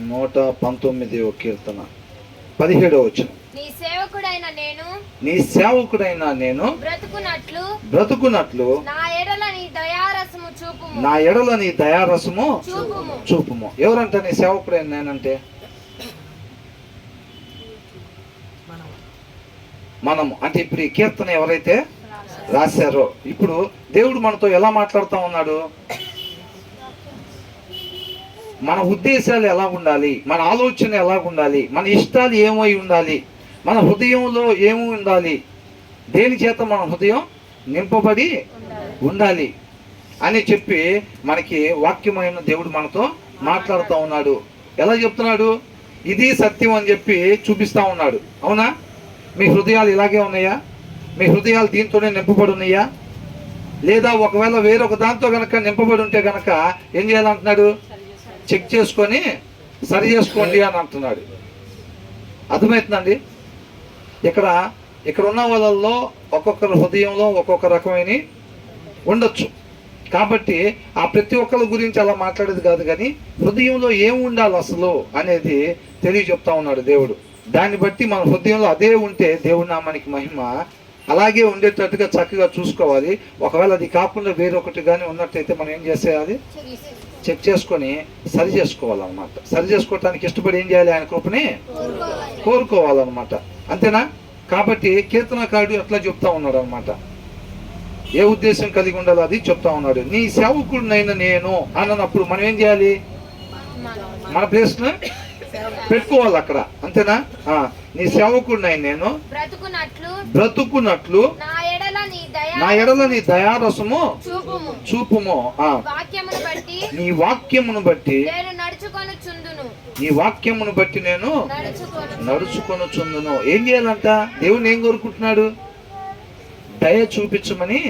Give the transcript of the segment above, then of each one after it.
119వ కీర్తన 17వ వచనం. నీ సేవకుడైన నేను బ్రతుకున్నట్లు నా ఎడల నీ దయారసము చూపుము. ఎవరంట నీ సేవకుడైన నేనంటే? మనము. అంటే ఇప్పుడు ఈ కీర్తన ఎవరైతే రాశారో, ఇప్పుడు దేవుడు మనతో ఎలా మాట్లాడుతూ ఉన్నాడు? మన ఉద్దేశాలు ఎలా ఉండాలి, మన ఆలోచన ఎలా ఉండాలి, మన ఇష్టాలు ఏమై ఉండాలి, మన హృదయంలో ఏమి ఉండాలి, దేని చేత మన హృదయం నింపబడి ఉండాలి అని చెప్పి మనకి వాక్యమైన దేవుడు మనతో మాట్లాడుతూ ఉన్నాడు. ఎలా చెప్తున్నాడు? ఇది సత్యం అని చెప్పి చూపిస్తూ ఉన్నాడు. అవునా? మీ హృదయాలు ఇలాగే ఉన్నాయా? మీ హృదయాలు దీంతోనే నింపబడి ఉన్నాయా? లేదా ఒకవేళ వేరొక దాంతో కనుక నింపబడి ఉంటే కనుక ఏం చేయాలంటున్నాడు? చెక్ చేసుకొని సరి చేసుకోండి అని అంటున్నాడు. అర్థమవుతుందండి? ఇక్కడ ఉన్న వాళ్ళల్లో ఒక్కొక్కరి హృదయంలో ఒక్కొక్క రకమైన ఉండొచ్చు. కాబట్టి ఆ ప్రతి ఒక్కరి గురించి అలా మాట్లాడేది కాదు, కానీ హృదయంలో ఏం ఉండాలి అసలు అనేది తెలియచెప్తా ఉన్నాడు దేవుడు. దాన్ని బట్టి మన హృదయంలో అదే ఉంటే దేవుడి నామానికి మహిమ. అలాగే ఉండేటట్టుగా చక్కగా చూసుకోవాలి. ఒకవేళ అది కాకుండా వేరొకటి కానీ ఉన్నట్టయితే మనం ఏం చేసేయాలి? చెక్ చేసుకొని సరి చేసుకోవాలన్నమాట. సరి చేసుకోవటానికి ఇష్టపడి ఏం చేయాలి? ఆయన కృపని కోరుకోవాలన్నమాట. అంతేనా? కాబట్టి కీర్తనకారుడు ఎట్లా చెప్తా ఉన్నాడు అనమాట. ఏ ఉద్దేశం కలిగి ఉండాలో అది చెప్తా ఉన్నాడు. నీ సేవకుడినైనా నేను అన్నప్పుడు మనం ఏం చేయాలి? మన ప్లేస్ను పెట్టుకోవాలి అక్కడ. అంతేనా? నీ సేవకుడినైనా నేను బ్రతుకున్నట్లు నా ఎడల నీ దయారసము చూపుము. నీ వాక్యమును బట్టి నేను నడుచుకొనుచుందును. ఏం చేయాలంట? దేవుని ఏం కోరుకుంటున్నాడు? దయ చూపించమని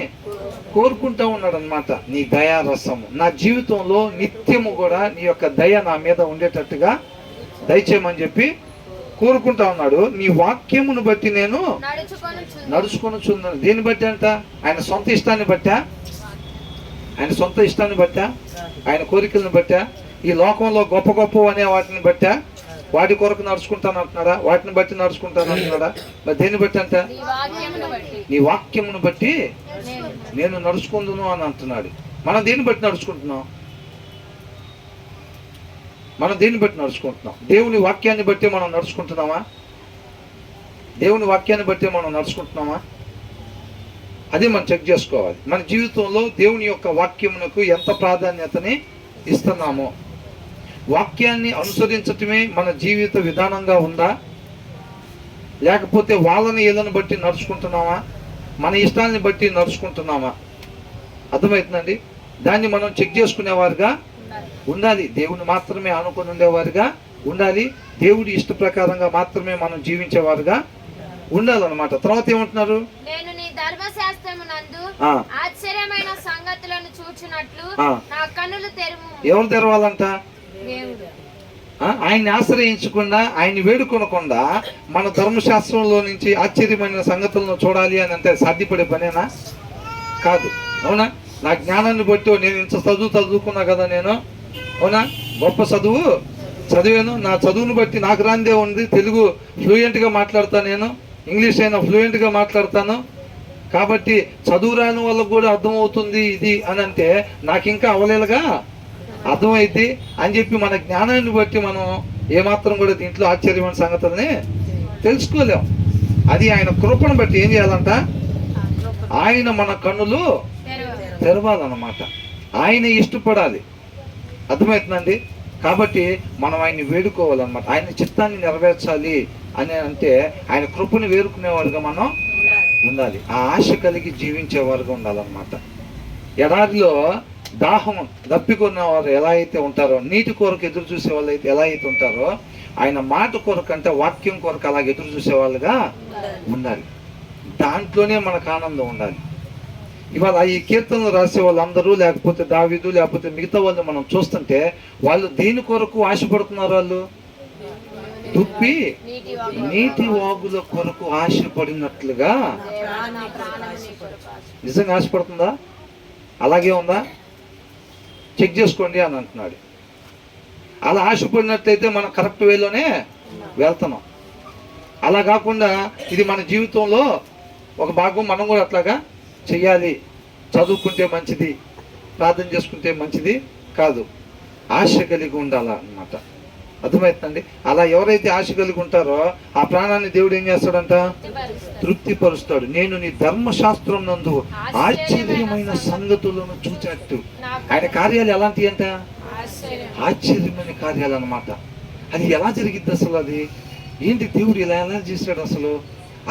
కోరుకుంటా ఉన్నాడు అనమాట. నీ దయారసము నా జీవితంలో నిత్యము కూడా నీ యొక్క దయ నా మీద ఉండేటట్టుగా దయచేయమని చెప్పి కోరుకుంటా ఉన్నాడు. నీ వాక్యమును బట్టి నేను నడుచుకొనుచున్నాను. దేన్ని బట్టి అంట? ఆయన సొంత ఇష్టాన్ని బట్టా? ఆయన కోరికలను బట్టా? ఈ లోకంలో గొప్ప గొప్ప అనే వాటిని బట్టా? వాటి కొరకు నడుచుకుంటాను అంటున్నాడా? వాటిని బట్టి నడుచుకుంటాను అంటున్నాడా? మరి దేన్ని బట్టి అంట? నీ వాక్యమును బట్టి నేను నడుచుకుందును అని అంటున్నాడు. మనం దేన్ని బట్టి నడుచుకుంటున్నాం? దేవుని వాక్యాన్ని బట్టి మనం నడుచుకుంటున్నామా? అది మనం చెక్ చేసుకోవాలి. మన జీవితంలో దేవుని యొక్క వాక్యమునకు ఎంత ప్రాధాన్యతని ఇస్తున్నామో, వాక్యాన్ని అనుసరించటమే మన జీవిత విధానంగా ఉందా, లేకపోతే వాళ్ళని ఏళ్ళని బట్టి నడుచుకుంటున్నామా, మన ఇష్టాన్ని బట్టి నడుచుకుంటున్నామా? అర్థమవుతుందండి? దాన్ని మనం చెక్ చేసుకునేవారుగా ఉండాలి. దేవుని మాత్రమే ఆనుకొని ఉండేవారుగా ఉండాలి. దేవుడి ఇష్ట ప్రకారంగా మాత్రమే మనం జీవించేవారుగా ఉండాలన్నమాట. తర్వాత ఏమంటున్నారు? ఎవరు తెరవాలంట? ఆయన్ని ఆశ్రయించకుండా, ఆయన్ని వేడుకొనకుండా మన ధర్మశాస్త్రంలో నుంచి ఆశ్చర్యమైన సంగతులను చూడాలి అని అంటే సాధ్యపడే పనేనా? కాదు. అవునా? నా జ్ఞానాన్ని బట్టి నేను ఇంత చదువుకున్నా కదా నేను, అవునా, గొప్ప చదివాను, నా చదువును బట్టి నాకు రాందే ఉంది, తెలుగు ఫ్లూయెంట్గా మాట్లాడతాను, నేను ఇంగ్లీష్ అయినా ఫ్లూయెంట్గా మాట్లాడతాను, కాబట్టి చదువు రాని వాళ్ళకు కూడా అర్థమవుతుంది ఇది అని అంటే నాకు ఇంకా అవలేలుగా అర్థమైద్ది అని చెప్పి మన జ్ఞానాన్ని బట్టి మనం ఏమాత్రం కూడా దీంట్లో ఆశ్చర్యమైన సంగతులని తెలుసుకోలేం. అది ఆయన కృపను బట్టి ఏం చేయాలంట? ఆయన మన కన్నులు తెరవాలన్నమాట. ఆయన ఇష్టపడాలి. అర్థమవుతుందండి? కాబట్టి మనం ఆయన్ని వేడుకోవాలన్నమాట. ఆయన చిత్తాన్ని నెరవేర్చాలి అని అంటే ఆయన కృపను వేరుకునేవారుగా మనం ఉండాలి. ఆ ఆశ కలిగి జీవించేవారుగా ఉండాలన్నమాట. ఎడారిలో దాహం దప్పికొన్నవారు ఎలా అయితే ఉంటారో, నీటి కొరకు ఎదురు చూసే వాళ్ళు అయితే ఎలా అయితే ఉంటారో, ఆయన మాట కొరకు అంటే వాక్యం కొరకు అలాగ ఎదురు చూసే వాళ్ళుగా ఉండాలి. దాంట్లోనే మనకు ఆనందం ఉండాలి. ఇవాళ ఈ కీర్తనలు రాసే వాళ్ళందరూ, లేకపోతే దావీదు, లేకపోతే మిగతా వాళ్ళు మనం చూస్తుంటే వాళ్ళు దేని కొరకు ఆశపడుతున్నారు? వాళ్ళు దుప్పి నీటి వాగుల కొరకు ఆశపడినట్లుగా. నిజంగా ఆశపడుతుందా? అలాగే ఉందా? చెక్ చేసుకోండి అని అంటున్నాడు. అలా ఆశపడినట్లయితే మనం కరెక్ట్ వేలోనే వెళ్తున్నాం. అలా కాకుండా ఇది మన జీవితంలో ఒక భాగం, మనం కూడా అట్లాగా చెయ్యాలి, చదువుకుంటే మంచిది, ప్రార్థన చేసుకుంటే మంచిది కాదు. ఆశ కలిగి ఉండాలా అన్నమాట. అర్థమవుతుందండి? అలా ఎవరైతే ఆశ కలిగి ఉంటారో ఆ ప్రాణాన్ని దేవుడు ఏం చేస్తాడంట? తృప్తిపరుస్తాడు. నేను నీ ధర్మశాస్త్రం నందు ఆశ్చర్యమైన సంగతులను చూచినట్టు. ఆయన కార్యాలు ఎలాంటివి అంట? ఆశ్చర్యమైన కార్యాలు అన్నమాట. అది ఎలా జరిగిద్ది అసలు? అది ఏంటి? దేవుడు ఇలా ఎలా చేశాడు అసలు?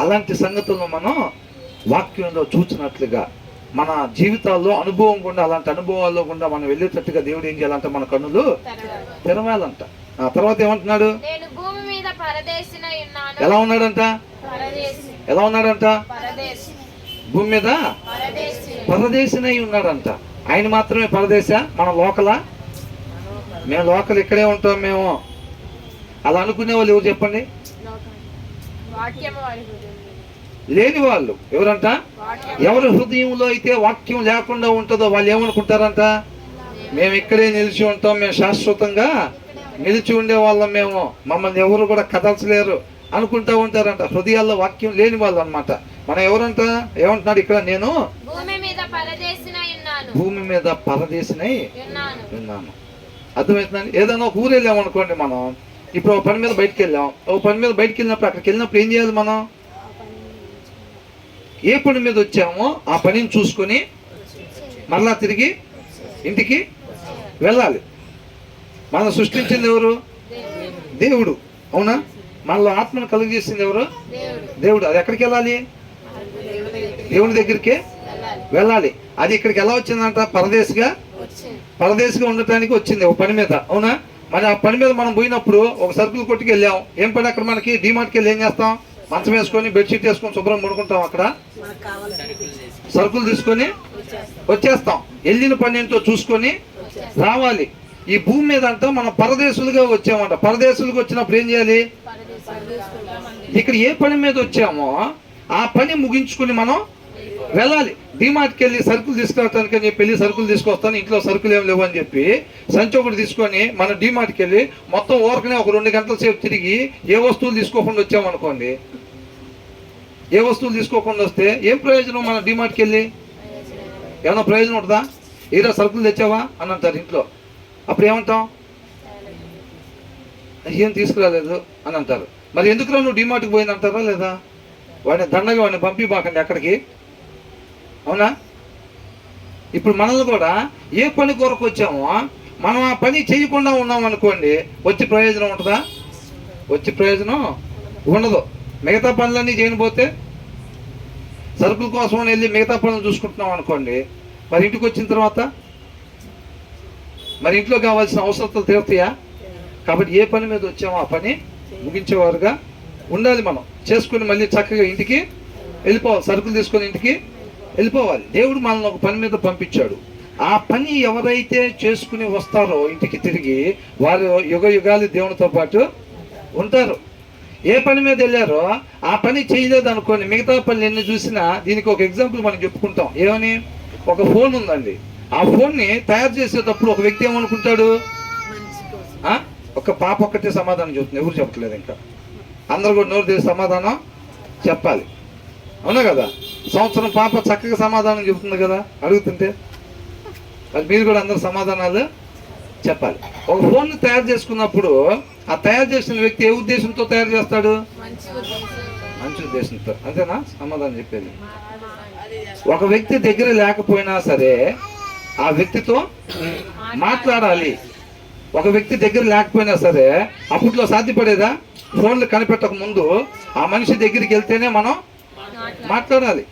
అలాంటి సంగతులను మనం వాక్యంలో చూచినట్లుగా మన జీవితాల్లో అనుభవం గుండా, అలాంటి అనుభవాల్లో గుండా మనం వెళ్ళేటట్టుగా దేవుడు ఏం చేయాలంట? మన కన్నులు తెరవాలంట. ఆ తర్వాత ఏమంటున్నాడు? నేను భూమి మీద పరదేశినై ఉన్నాను. ఎలా ఉన్నాడంట? ఎలా ఉన్నాడంట? భూమి మీద పరదేశినై ఉన్నాడంట. ఆయన మాత్రమే పరదేశ? మన లోకలా? మేము లోకల్ ఇక్కడే ఉంటాం మేము. అలా అనుకునే వాళ్ళు ఎవరు చెప్పండి? లేని వాళ్ళు. ఎవరంట? ఎవరి హృదయంలో అయితే వాక్యం లేకుండా ఉంటుందో వాళ్ళు ఏమనుకుంటారంట? మేము ఇక్కడే నిలిచి ఉంటాం, మేము శాశ్వతంగా నిలిచి ఉండే వాళ్ళం, మేము మమ్మల్ని ఎవరు కూడా కదల్చలేరు అనుకుంటా ఉంటారంట. హృదయాల్లో వాక్యం లేని వాళ్ళు అన్నమాట. మనం ఎవరంట? ఏమంటున్నాడు ఇక్కడ? నేను భూమి మీద పరదేశినై ఉన్నాను. అర్థమవుతుందండి? ఏదైనా ఒక ఊరు వెళ్ళామనుకోండి, మనం ఇప్పుడు ఒక పని మీద బయటకు వెళ్ళాం. ఒక పని మీద బయటకు వెళ్ళినప్పుడు అక్కడికి వెళ్ళినప్పుడు ఏం చేయాలి? మనం ఏ పని మీద వచ్చామో ఆ పనిని చూసుకొని మరలా తిరిగి ఇంటికి వెళ్ళాలి. మనం సృష్టించింది ఎవరు? దేవుడు. అవునా? మనలో ఆత్మను కలుగజేసింది ఎవరు? దేవుడు. అది ఎక్కడికి వెళ్ళాలి? దేవుని దగ్గరికే వెళ్ళాలి. అది ఇక్కడికి ఎలా వచ్చిందంట? పరదేశిగా ఉండటానికి వచ్చింది ఒక పని మీద. అవునా? మరి ఆ పని మీద మనం పోయినప్పుడు ఒక సరుకులు కొట్టుకు వెళ్ళాం. ఏం పని అక్కడ మనకి? డీమార్ట్కి వెళ్ళి ఏం చేస్తాం? మంచం వేసుకొని బెడ్షీట్ వేసుకొని శుభ్రం పడుకుంటాం. అక్కడ సరుకులు తీసుకొని వచ్చేస్తాం. వెళ్ళిన పని ఏంటో చూసుకొని రావాలి. ఈ భూమి మీద అంట మనం పరదేశులుగా వచ్చామంట. పరదేశులుగా వచ్చినప్పుడు ఏం చేయాలి? ఇక్కడ ఏ పని మీద వచ్చామో ఆ పని ముగించుకుని మనం వెళ్ళాలి. డీమార్ట్కి వెళ్ళి సరుకులు తీసుకురావటానికి అని చెప్పి వెళ్ళి సరుకులు తీసుకొస్తాను, ఇంట్లో సరుకులు ఏం లేవు అని చెప్పి సంచి ఒకటి తీసుకొని మనం డీమార్ట్కి వెళ్ళి మొత్తం ఊరకనే ఒక 2 గంటల సేపు తిరిగి ఏ వస్తువులు తీసుకోకుండా వచ్చామనుకోండి, ఏ వస్తువులు తీసుకోకుండా వస్తే ఏం ప్రయోజనం? మన డీమార్ట్కి వెళ్ళి ఏమైనా ప్రయోజనం ఉంటుందా? ఏదో సరుకులు తెచ్చావా అని అంటారు ఇంట్లో. అప్పుడు ఏమంటాం? ఏం తీసుకురాలేదు అని అంటారు. మరి ఎందుకురా నువ్వు డీమార్ట్కి పోయింది అంటారా లేదా? వాడిని దండగా వాడిని పంపిబాకండి అక్కడికి. అవునా? ఇప్పుడు మనల్ని కూడా ఏ పని కొరకు వచ్చామో మనం ఆ పని చేయకుండా ఉన్నాం అనుకోండి, వచ్చి ప్రయోజనం ఉంటుందా? వచ్చి ప్రయోజనం ఉండదు. మిగతా పనులన్నీ చేయనిపోతే సరుకుల కోసం వెళ్ళి మిగతా పనులు చూసుకుంటున్నాం అనుకోండి, మరి ఇంటికి వచ్చిన తర్వాత మరి ఇంట్లో కావాల్సిన అవసరాలు తీరుతాయా? కాబట్టి ఏ పని మీద వచ్చామో ఆ పని ముగించేవారుగా ఉండాలి. మనం చేసుకుని మళ్ళీ చక్కగా ఇంటికి వెళ్ళిపోవాలి. సరుకులు తీసుకొని ఇంటికి వెళ్ళిపోవాలి. దేవుడు మనల్ని ఒక పని మీద పంపించాడు. ఆ పని ఎవరైతే చేసుకుని వస్తారో ఇంటికి తిరిగి, వారు యుగ యుగాలు దేవునితో పాటు ఉంటారు. ఏ పని మీద వెళ్ళారో ఆ పని చేయలేదు అనుకోండి, మిగతా పనులు ఎన్ని చూసినా, దీనికి ఒక ఎగ్జాంపుల్ మనం చెప్పుకుంటాం. ఏమని? ఒక ఫోన్ ఉందండి. ఆ ఫోన్ని తయారు చేసేటప్పుడు ఒక వ్యక్తి ఏమనుకుంటాడు? ఒక పాప ఒక్కటే సమాధానం చెబుతుంది, ఎవరు చెప్పట్లేదు. ఇంకా అందరూ కూడా నోరు తీసి సమాధానం చెప్పాలి. అవునా కదా? సంవత్సరం పాప చక్కగా సమాధానం చెబుతుంది కదా అడుగుతుంటే. అది మీరు కూడా అందరు సమాధానాలు చెప్పాలి. ఒక ఫోన్ని తయారు చేసుకున్నప్పుడు ఆ తయారు చేసిన వ్యక్తి ఏ ఉద్దేశంతో తయారు చేస్తాడు? మంచి ఉద్దేశంతో. అంతేనా సమాధానం చెప్పేది? ఒక వ్యక్తి దగ్గర లేకపోయినా సరే ఆ వ్యక్తితో మాట్లాడాలి. ఒక వ్యక్తి దగ్గర లేకపోయినా సరే, అప్పట్లో సాధ్యపడేదా? ఫోన్లు కనిపెట్టక ముందు ఆ మనిషి దగ్గరికి వెళ్తేనే మనం మాట్లాడాలి.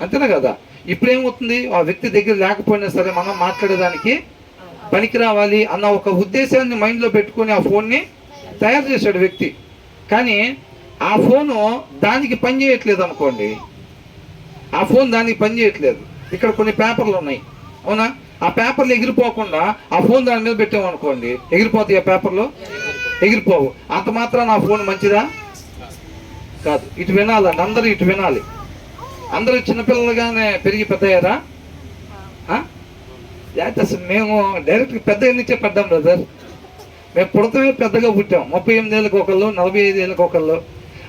అంతేనా కదా? ఇప్పుడు ఏమవుతుంది? ఆ వ్యక్తి దగ్గర లేకపోయినా సరే మనం మాట్లాడేదానికి పనికి రావాలి అన్న ఒక ఉద్దేశాన్ని మైండ్లో పెట్టుకొని ఆ ఫోన్ని తయారు చేశాడు వ్యక్తి. కానీ ఆ ఫోను దానికి పని చేయట్లేదు అనుకోండి, ఆ ఫోన్ దానికి పని చేయట్లేదు. ఇక్కడ కొన్ని పేపర్లు ఉన్నాయి. అవునా? ఆ పేపర్లు ఎగిరిపోకుండా ఆ ఫోన్ దాని మీద పెట్టామనుకోండి, ఎగిరిపోతాయి. ఆ పేపర్లు ఎగిరిపోవు. అంత మాత్రాన ఆ ఫోన్ మంచిదా? కాదు. ఇటు వినాలండి, అందరూ ఇటు వినాలి. అందరూ చిన్నపిల్లలుగానే పెరిగి పెద్దయ్యారా? లేకపోతే అసలు మేము డైరెక్ట్గా పెద్ద నుంచే పడ్డాం బ్రదర్. మేము పుడతమే పెద్దగా పుట్టాం, 38 ఏళ్ళకి ఒకళ్ళు, 45 ఏళ్ళకి ఒకళ్ళు.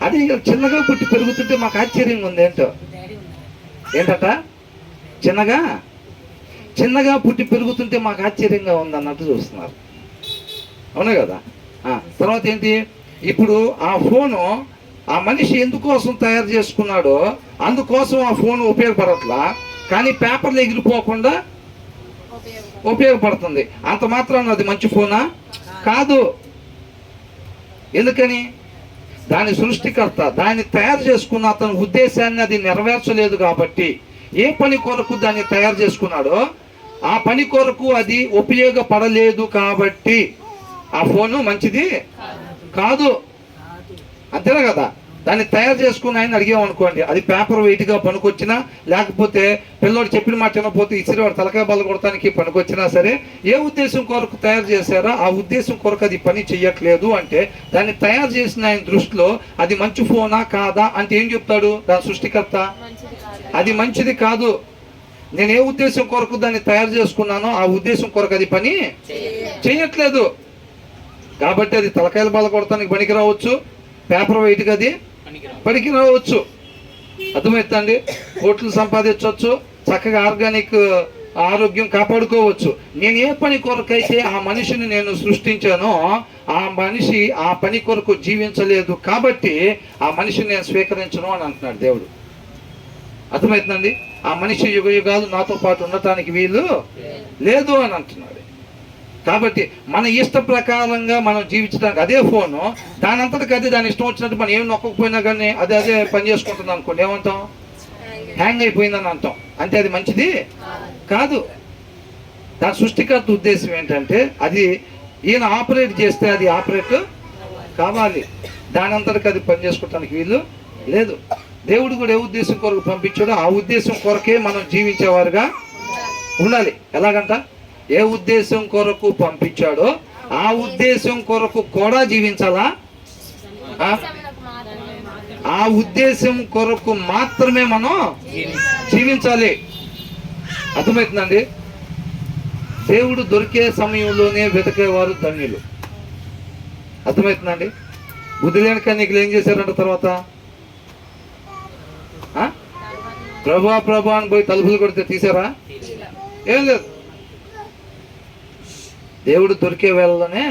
అది చిన్నగా పుట్టి పెరుగుతుంటే మాకు ఆశ్చర్యంగా ఉంది. ఏంటట చిన్నగా పుట్టి పెరుగుతుంటే మాకు ఆశ్చర్యంగా ఉంది అన్నట్టు చూస్తున్నారు. అవునా కదా? తర్వాత ఏంటి, ఇప్పుడు ఆ ఫోను ఆ మనిషి ఎందుకోసం తయారు చేసుకున్నాడో అందుకోసం ఆ ఫోన్ ఉపయోగపడట్లా, కానీ పేపర్లు ఎగిరిపోకుండా ఉపయోగపడుతుంది. అంత మాత్రాన అది మంచి ఫోనా? కాదు. ఎందుకని? దాని సృష్టికర్త దాన్ని తయారు చేసుకున్న అతని ఉద్దేశాన్ని అది నెరవేర్చలేదు కాబట్టి, ఏ పని కొరకు దాన్ని తయారు చేసుకున్నాడో ఆ పని కొరకు అది ఉపయోగపడలేదు కాబట్టి ఆ ఫోను మంచిది కాదు. అంతేనా కదా? దాన్ని తయారు చేసుకుని ఆయన అడిగామనుకోండి, అది పేపర్ వెయిట్గా పనికొచ్చినా, లేకపోతే పిల్లోడు చెప్పిన మాట వినకపోతే ఇసిరివాడు తలకాయ బల్ల కొడటానికి పనికొచ్చినా సరే, ఏ ఉద్దేశం కొరకు తయారు చేశారో ఆ ఉద్దేశం కొరకు అది పని చెయ్యట్లేదు అంటే, దాన్ని తయారు చేసిన ఆయన దృష్టిలో అది మంచి ఫోనా కాదా అంటే ఏం చెప్తాడు దాని సృష్టికర్త? అది మంచిది కాదు. నేను ఏ ఉద్దేశం కొరకు దాన్ని తయారు చేసుకున్నానో ఆ ఉద్దేశం కొరకు అది పని చెయ్యట్లేదు కాబట్టి అది తలకాయల బల్ల కొడటానికి పనికి రావచ్చు, పేపర్ వెయిట్గా అది పనికి రావచ్చు. అర్థమవుతుందండి? కోట్లు సంపాదించవచ్చు, చక్కగా ఆర్గానిక్ ఆరోగ్యం కాపాడుకోవచ్చు. నేను ఏ పని కొరకైతే ఆ మనిషిని నేను సృష్టించానో ఆ మనిషి ఆ పని కొరకు జీవించలేదు కాబట్టి ఆ మనిషిని నేను స్వీకరించను అని అంటున్నాడు దేవుడు. అర్థమవుతుందండి? ఆ మనిషి యుగ యుగాలు నాతో పాటు ఉండటానికి వీలు లేదు అని అంటున్నాడు. కాబట్టి మన ఇష్ట ప్రకారంగా మనం జీవించడానికి అదే ఫోను దానంతటికి అదే దాని ఇష్టం వచ్చినట్టు మనం ఏం నొక్కకపోయినా కానీ అదే పని చేసుకుంటుంది అనుకోండి, ఏమంటాం? హ్యాంగ్ అయిపోయిందని అంటాం. అంటే అది మంచిది కాదు. దాని సృష్టికర్త ఉద్దేశం ఏంటంటే అది ఈయన ఆపరేట్ చేస్తే అది ఆపరేట్ కావాలి, దానంతటికి అది పని చేసుకోవటానికి వీలు లేదు. దేవుడు కూడా ఏ ఉద్దేశం కొరకు పంపించాడో ఆ ఉద్దేశం కొరకే మనం జీవించేవారుగా ఉండాలి. ఎలాగంట? ఏ ఉద్దేశం కొరకు పంపించాడో ఆ ఉద్దేశం కొరకు కూడా జీవించాలా? ఆ ఉద్దేశం కొరకు మాత్రమే మనం జీవించాలి. అర్థమవుతుందండి? దేవుడు దొరికే సమయంలోనే వెతకేవారు ధన్యులు. అర్థమవుతుందండి? బుద్ధి లేని కన్యకలు ఏం చేశారంట తర్వాత? ప్రభా అని పోయి తలుపులు కొడితే తీసారా? ఏం లేదు. దేవుడు దొరికే వేళలోనే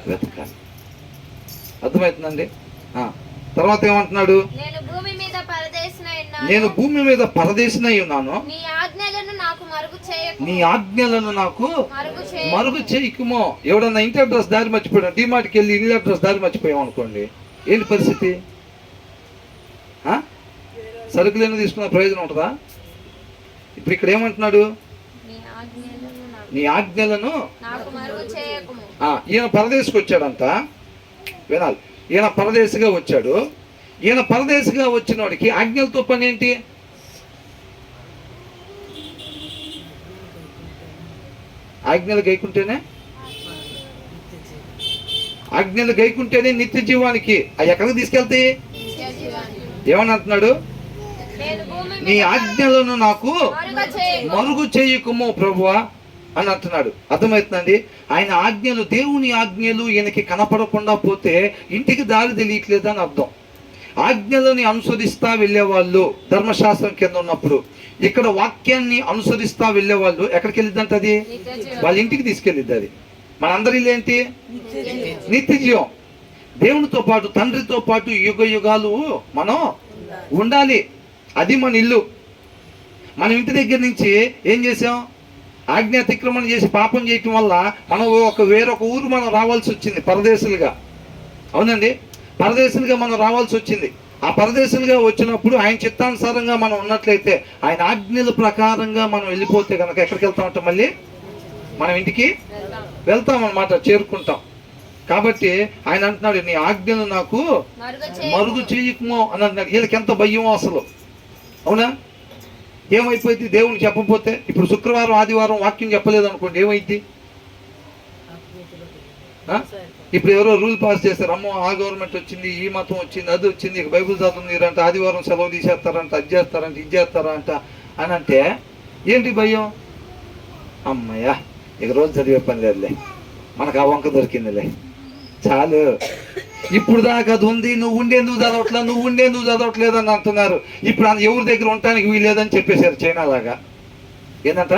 వెతకాలి. అర్థమవుతుందండి? తర్వాత ఏమంటున్నాడు? నేను భూమి మీద పరదేశినై ఉన్నాను, నీ ఆజ్ఞలను నాకు మరుగు చేయకుమో. ఎవడన్నా ఇంటి అడ్రస్ దారి మర్చిపోయాడు, డిమార్ట్కి వెళ్ళి ఇల్లు అడ్రస్ దారి మర్చిపోయాం అనుకోండి, ఏంటి పరిస్థితి? సరుకులు తీసుకున్న ప్రయోజనం ఉంటుందా? ఇప్పుడు ఇక్కడ ఏమంటున్నాడు? నీ ఆజ్ఞలను. ఈయన పరదేశికి వచ్చాడంట, వినాలి. ఈయన పరదేశిగా వచ్చాడు. ఈయన పరదేశిగా వచ్చిన వాడికి ఆజ్ఞలతో పని ఏంటి? ఆజ్ఞలు గైకుంటేనే నిత్య జీవానికి. అవి ఎక్కడికి తీసుకెళ్తాయి? ఏమని అంటున్నాడు? నీ ఆజ్ఞలను నాకు మరుగు చేయకుము ప్రభువా అని అంటున్నాడు. అర్థమవుతుందండి? ఆయన ఆజ్ఞలు, దేవుని ఆజ్ఞలు ఈయనకి కనపడకుండా పోతే ఇంటికి దారి తెలియట్లేదు అని అర్థం. ఆజ్ఞలని అనుసరిస్తా వెళ్ళేవాళ్ళు ధర్మశాస్త్రం కింద ఉన్నప్పుడు, ఇక్కడ వాక్యాన్ని అనుసరిస్తా వెళ్ళేవాళ్ళు ఎక్కడికి వెళ్ళిద్దంట? అది వాళ్ళ ఇంటికి తీసుకెళ్ళిద్ది. అది మనందరి ఇల్లు ఏంటి? నిత్య జీవం. దేవునితో పాటు తండ్రితో పాటు యుగ యుగాలు మనం ఉండాలి. అది మన ఇల్లు. మనం ఇంటి దగ్గర నుంచి ఏం చేసాం? ఆజ్ఞ అతిక్రమణ చేసి పాపం చేయటం వల్ల మనం వేరొక ఊరు మనం రావాల్సి వచ్చింది పరదేశులుగా. అవునండి, పరదేశులుగా మనం రావాల్సి వచ్చింది. ఆ పరదేశులుగా వచ్చినప్పుడు ఆయన చిత్తానుసారంగా మనం ఉన్నట్లయితే, ఆయన ఆజ్ఞల ప్రకారంగా మనం వెళ్ళిపోతే కనుక ఎక్కడికి వెళ్తామంట? మళ్ళీ మనం ఇంటికి వెళ్తాం అన్నమాట, చేరుకుంటాం. కాబట్టి ఆయన అంటున్నాడు, నీ ఆజ్ఞలు నాకు మరుగు చేయకుమో అని అంటున్నాడు. వీళ్ళకి ఎంత భయం అసలు. అవునా? ఏమైపోయింది దేవుని చెప్పకపోతే? ఇప్పుడు శుక్రవారం ఆదివారం వాక్యం చెప్పలేదు అనుకోండి, ఏమైంది? ఇప్పుడు ఎవరో రూల్ పాస్ చేస్తారు, అమ్మో ఆ గవర్నమెంట్ వచ్చింది, ఈ మతం వచ్చింది, అది వచ్చింది, ఇక బైబుల్ చదువుతారంట, ఆదివారం సెలవు తీసేస్తారంట, అది చేస్తారంట, ఇది చేస్తారంట అని అంటే ఏంటి భయం? అమ్మయ్యా ఇక రోజు చదివే పని లేదులే, మనకు ఆ వంక దొరికిందిలే, చాలు. ఇప్పుడు దాకా అది ఉంది, నువ్వు ఉండేందుకు చదవట్లేదు, నువ్వు ఉండేందుకు చదవట్లేదు అని అంటున్నారు. ఇప్పుడు ఎవరి దగ్గర ఉండటానికి వీలేదని చెప్పేశారు చైనా లాగా. ఏంటంట,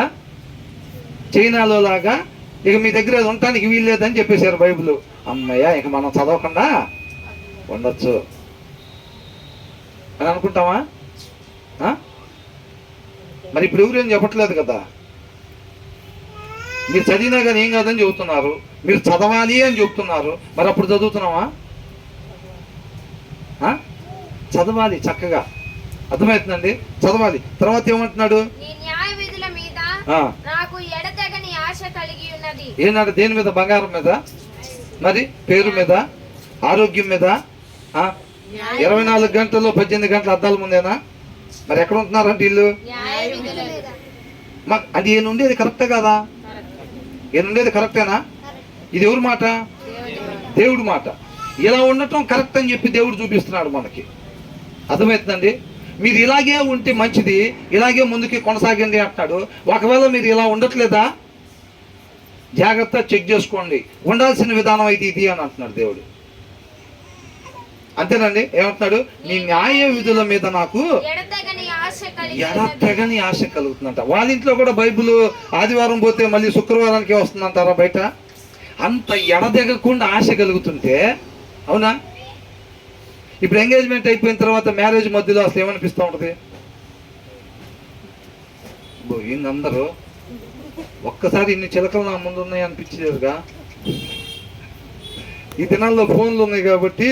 చైనాలో లాగా ఇక మీ దగ్గర అది ఉండటానికి వీల్లేదని చెప్పేశారు బైబిల్. అమ్మయ్య, ఇక మనం చదవకుండా ఉండొచ్చు అని అనుకుంటామా? మరి ఇప్పుడు ఎవరేం చెప్పట్లేదు కదా. మీరు చదివినా కానీ ఏం కాదని చెబుతున్నారు, మీరు చదవాలి అని చెబుతున్నారు. మరి అప్పుడు చదువుతున్నావా? చదవాలి, చక్కగా అర్థమవుతుందండి, చదవాలి. తర్వాత ఏమంటున్నాడు? ఏనాడు? దేని మీద? బంగారం మీద, మరి పేరు మీద, ఆరోగ్యం మీద. 24 గంటల్లో 18 గంటల అద్దాల ముందేనా? మరి ఎక్కడ ఉంటున్నారంటే వీళ్ళు? అది ఈయన ఉండేది కరెక్టే కదా? ఈయన ఉండేది కరెక్టేనా? ఇది ఎవరి మాట? దేవుడి మాట. ఇలా ఉండటం కరెక్ట్ అని చెప్పి దేవుడు చూపిస్తున్నాడు మనకి. అర్థమవుతుందండి. మీరు ఇలాగే ఉంటే మంచిది, ఇలాగే ముందుకి కొనసాగండి అంటున్నాడు. ఒకవేళ మీరు ఇలా ఉండట్లేదా, జాగ్రత్త చెక్ చేసుకోండి. ఉండాల్సిన విధానం అయితే ఇది అని అంటున్నాడు దేవుడు. అంతేనండి. ఏమంటున్నాడు? నీ న్యాయ విధుల మీద నాకు ఎడతెగని ఆశ కలుగుతుందంట. వాళ్ళ ఇంట్లో కూడా బైబిల్ ఆదివారం పోతే మళ్ళీ శుక్రవారానికి వస్తుందంటారా బయట? అంత ఎడదెగకుండా ఆశ కలుగుతుంటే, అవునా? ఇప్పుడు ఎంగేజ్మెంట్ అయిపోయిన తర్వాత మ్యారేజ్ మధ్యలో అసలు ఏమనిపిస్తూ ఉంటుంది? అందరూ ఒక్కసారి ఇన్ని చిలకలు నా ముందు ఉన్నాయి అనిపించేదిగా. ఈ దినాల్లో ఫోన్లు ఉన్నాయి కాబట్టి,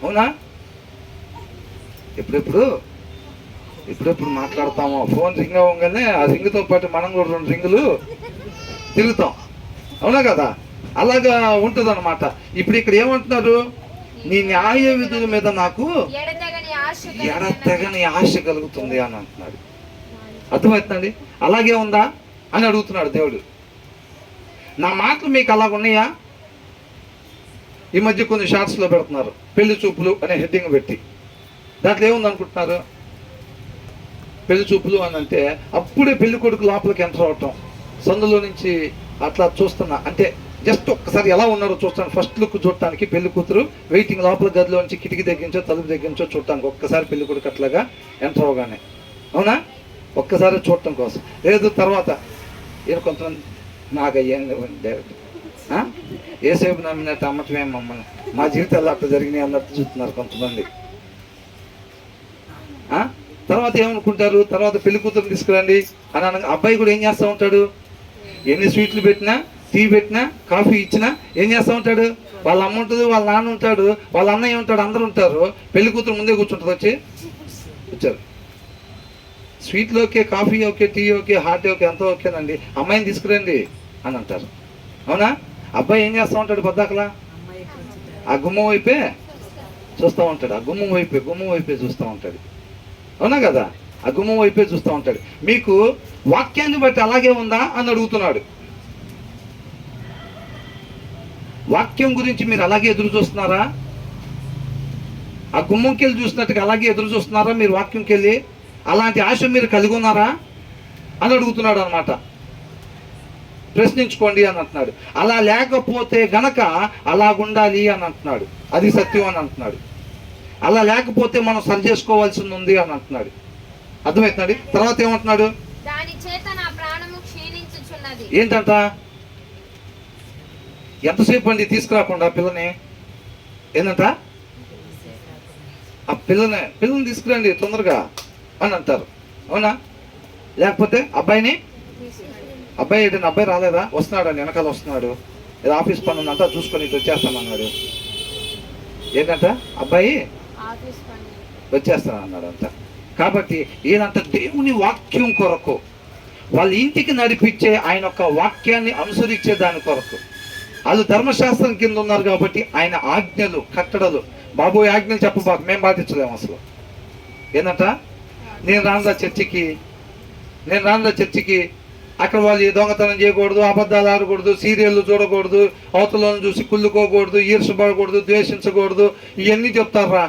అవునా? ఎప్పుడెప్పుడు మాట్లాడతామో. ఫోన్ రింగ్ అవ్వగానే ఆ రింగ్తో పాటు మనం కూడా 2 రింగులు తిరుగుతాం, అవునా కదా? అలాగా ఉంటుంది అనమాట. ఇప్పుడు ఇక్కడ ఏమంటున్నారు? నీ న్యాయ విధుల మీద నాకు ఎడతెగని ఆశ కలుగుతుంది అని అంటున్నాడు. అర్థమవుతుందండి. అలాగే ఉందా అని అడుగుతున్నాడు దేవుడు. నా మాటలు మీకు అలాగ ఉన్నాయా? ఈ మధ్య కొన్ని షార్ట్స్లో పెడుతున్నారు, పెళ్లి చూపులు అనే హెడ్డింగ్ పెట్టి. దాంట్లో ఏముంది అనుకుంటున్నారు? పెళ్లి చూపులు అని అంటే అప్పుడే పెళ్లి కొడుకు లోపలికి ఎంటర్ అవటం, సందులో నుంచి అట్లా చూస్తున్నా, అంటే జస్ట్ ఒక్కసారి ఎలా ఉన్నారో చూస్తాను, ఫస్ట్ లుక్ చూడటానికి. పెళ్లి కూతురు వెయిటింగ్ లోపల గదిలో నుంచి కిటికీ దగ్గరించో తలుపు దగ్గరించో చూడటానికి ఒక్కసారి పెళ్లి కొడుకు అట్లాగా ఎంటర్ అవగానే, అవునా? ఒక్కసారి చూడటం కోసం. లేదు తర్వాత ఏదో కొంతమంది నాకు అయ్యింది ఏసేపు నమ్మినట్టు అమ్మటమే మమ్మల్ని, మా జీవితాల్లో అట్లా జరిగినాయి అన్నట్టు చూస్తున్నారు కొంతమంది. తర్వాత ఏమనుకుంటారు? తర్వాత పెళ్లి కూతురు తీసుకురండి అని అనగా అబ్బాయి కూడా ఏం చేస్తూ ఉంటాడు? ఎన్ని స్వీట్లు పెట్టినా, టీ పెట్టినా, కాఫీ ఇచ్చినా ఏం చేస్తూ ఉంటాడు? వాళ్ళ అమ్మ ఉంటుంది, వాళ్ళ నాన్న ఉంటాడు, వాళ్ళ అన్నయ్య ఉంటాడు, అందరూ ఉంటారు. పెళ్లి కూతురు ముందే కూర్చుంటుంది. వచ్చారు, స్వీట్లు okay, coffee okay, tea okay, hot okay, ఎంతో ఓకేనండి, అమ్మాయిని తీసుకురండి అని అంటారు, అవునా? అబ్బాయి ఏం చేస్తూ ఉంటాడు? పొద్దాకలా ఆ గుమ్మం వైపే చూస్తూ ఉంటాడు, ఆ గుమ్మం వైపే చూస్తూ ఉంటాడు, అవునా కదా? ఆ గుమ్మం వైపే చూస్తూ ఉంటాడు. మీకు వాక్యాన్ని బట్టి అలాగే ఉందా అని అడుగుతున్నాడు. వాక్యం గురించి మీరు అలాగే ఎదురు చూస్తున్నారా? ఆ గుమ్మంకి వెళ్ళి చూసినట్టుగా అలాగే ఎదురు చూస్తున్నారా మీరు? వాక్యంకి వెళ్ళి అలాంటి ఆశ మీరు కలిగి ఉన్నారా అని అడుగుతున్నాడు అనమాట. ప్రశ్నించుకోండి అని అంటున్నాడు. అలా లేకపోతే గనక అలాగుండాలి అని అంటున్నాడు. అది సత్యం అని అంటున్నాడు. అలా లేకపోతే మనం సరి చేసుకోవాల్సింది ఉంది అని అంటున్నాడు. అర్థమవుతున్నాడు. తర్వాత ఏమంటున్నాడు? ఏంటంట? ఎంతసేపు అండి తీసుకురాకుండా పిల్లని? ఏంటంట? ఆ పిల్లని తీసుకురండి తొందరగా అని అంటారు, అవునా? లేకపోతే అబ్బాయి ఏంటంటే అబ్బాయి రాలేదా? వస్తున్నాడు అని వెనకాల వస్తున్నాడు, ఏదో ఆఫీస్ పని ఉందంతా చూసుకొని ఇటు వచ్చేస్తానన్నాడు. ఏంటంట? అబ్బాయి వచ్చేస్తానన్నాడు అంట. కాబట్టి ఈయనంత దేవుని వాక్యం కొరకు, వాళ్ళ ఇంటికి నడిపించే ఆయన యొక్క వాక్యాన్ని అనుసరించే దాని కొరకు, వాళ్ళు ధర్మశాస్త్రం కింద ఉన్నారు కాబట్టి ఆయన ఆజ్ఞలు, కట్టడలు, బాబోయ్ ఆజ్ఞలు చెప్పబాకు, మేము పాటించలేము అసలు. ఏంటంట? నేను రానురా చర్చికి, అక్కడ వాళ్ళు దొంగతనం చేయకూడదు, అబద్ధాలు ఆడకూడదు, సీరియళ్ళు చూడకూడదు, అవతలను చూసి కుళ్ళుకోకూడదు, ఈర్షపడకూడదు, ద్వేషించకూడదు, ఇవన్నీ చెప్తారా?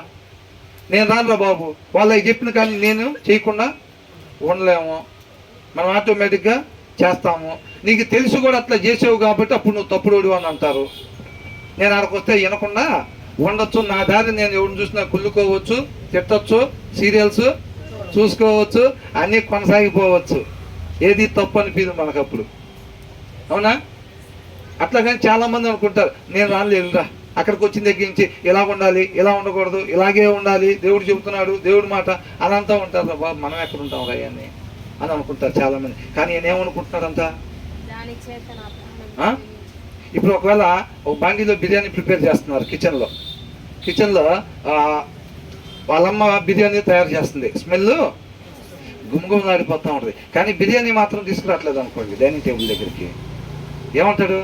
నేను రానురా బాబు. వాళ్ళకి చెప్పిన కానీ నేను చేయకుండా ఉండలేము, మనం ఆటోమేటిక్గా చేస్తాము. నీకు తెలిసి కూడా అట్లా చేసావు కాబట్టి అప్పుడు నువ్వు తప్పుడోడు అని అంటారు. నేను ఆడకు వస్తే వినకుండా ఉండొచ్చు, నా దారి నేను ఎవరిని చూసినా కుళ్ళుకోవచ్చు, తిట్టచ్చు, సీరియల్స్ చూసుకోవచ్చు, అన్నీ కొనసాగిపోవచ్చు. ఏది తప్పు అనిపించదు మనకప్పుడు, అవునా? అట్లా కానీ చాలామంది అనుకుంటారు నేను రాలేదురా, అక్కడికి వచ్చిన దగ్గర నుంచి ఇలా ఉండాలి, ఇలా ఉండకూడదు, ఇలాగే ఉండాలి, దేవుడు చెబుతున్నాడు, దేవుడి మాట అదంతా ఉంటారు. బాబు మనం ఎక్కడ ఉంటాం అవన్నీ అని అనుకుంటారు చాలామంది. కానీ ఈయన ఏమనుకుంటున్నాడంట? దాని చేత నా ప్రాణం ఇప్పుడు ఒకవేళ ఒక బండిలో బిర్యానీ ప్రిపేర్ చేస్తున్నారు, కిచెన్లో వాళ్ళమ్మ బిర్యానీ తయారు చేస్తుంది, స్మెల్ గుమగుమలాడిపోతూ ఉంటుంది. కానీ బిర్యానీ మాత్రం తీసుకురావట్లేదు అనుకోండి డైనింగ్ టేబుల్ దగ్గరికి, ఏమంటాడు?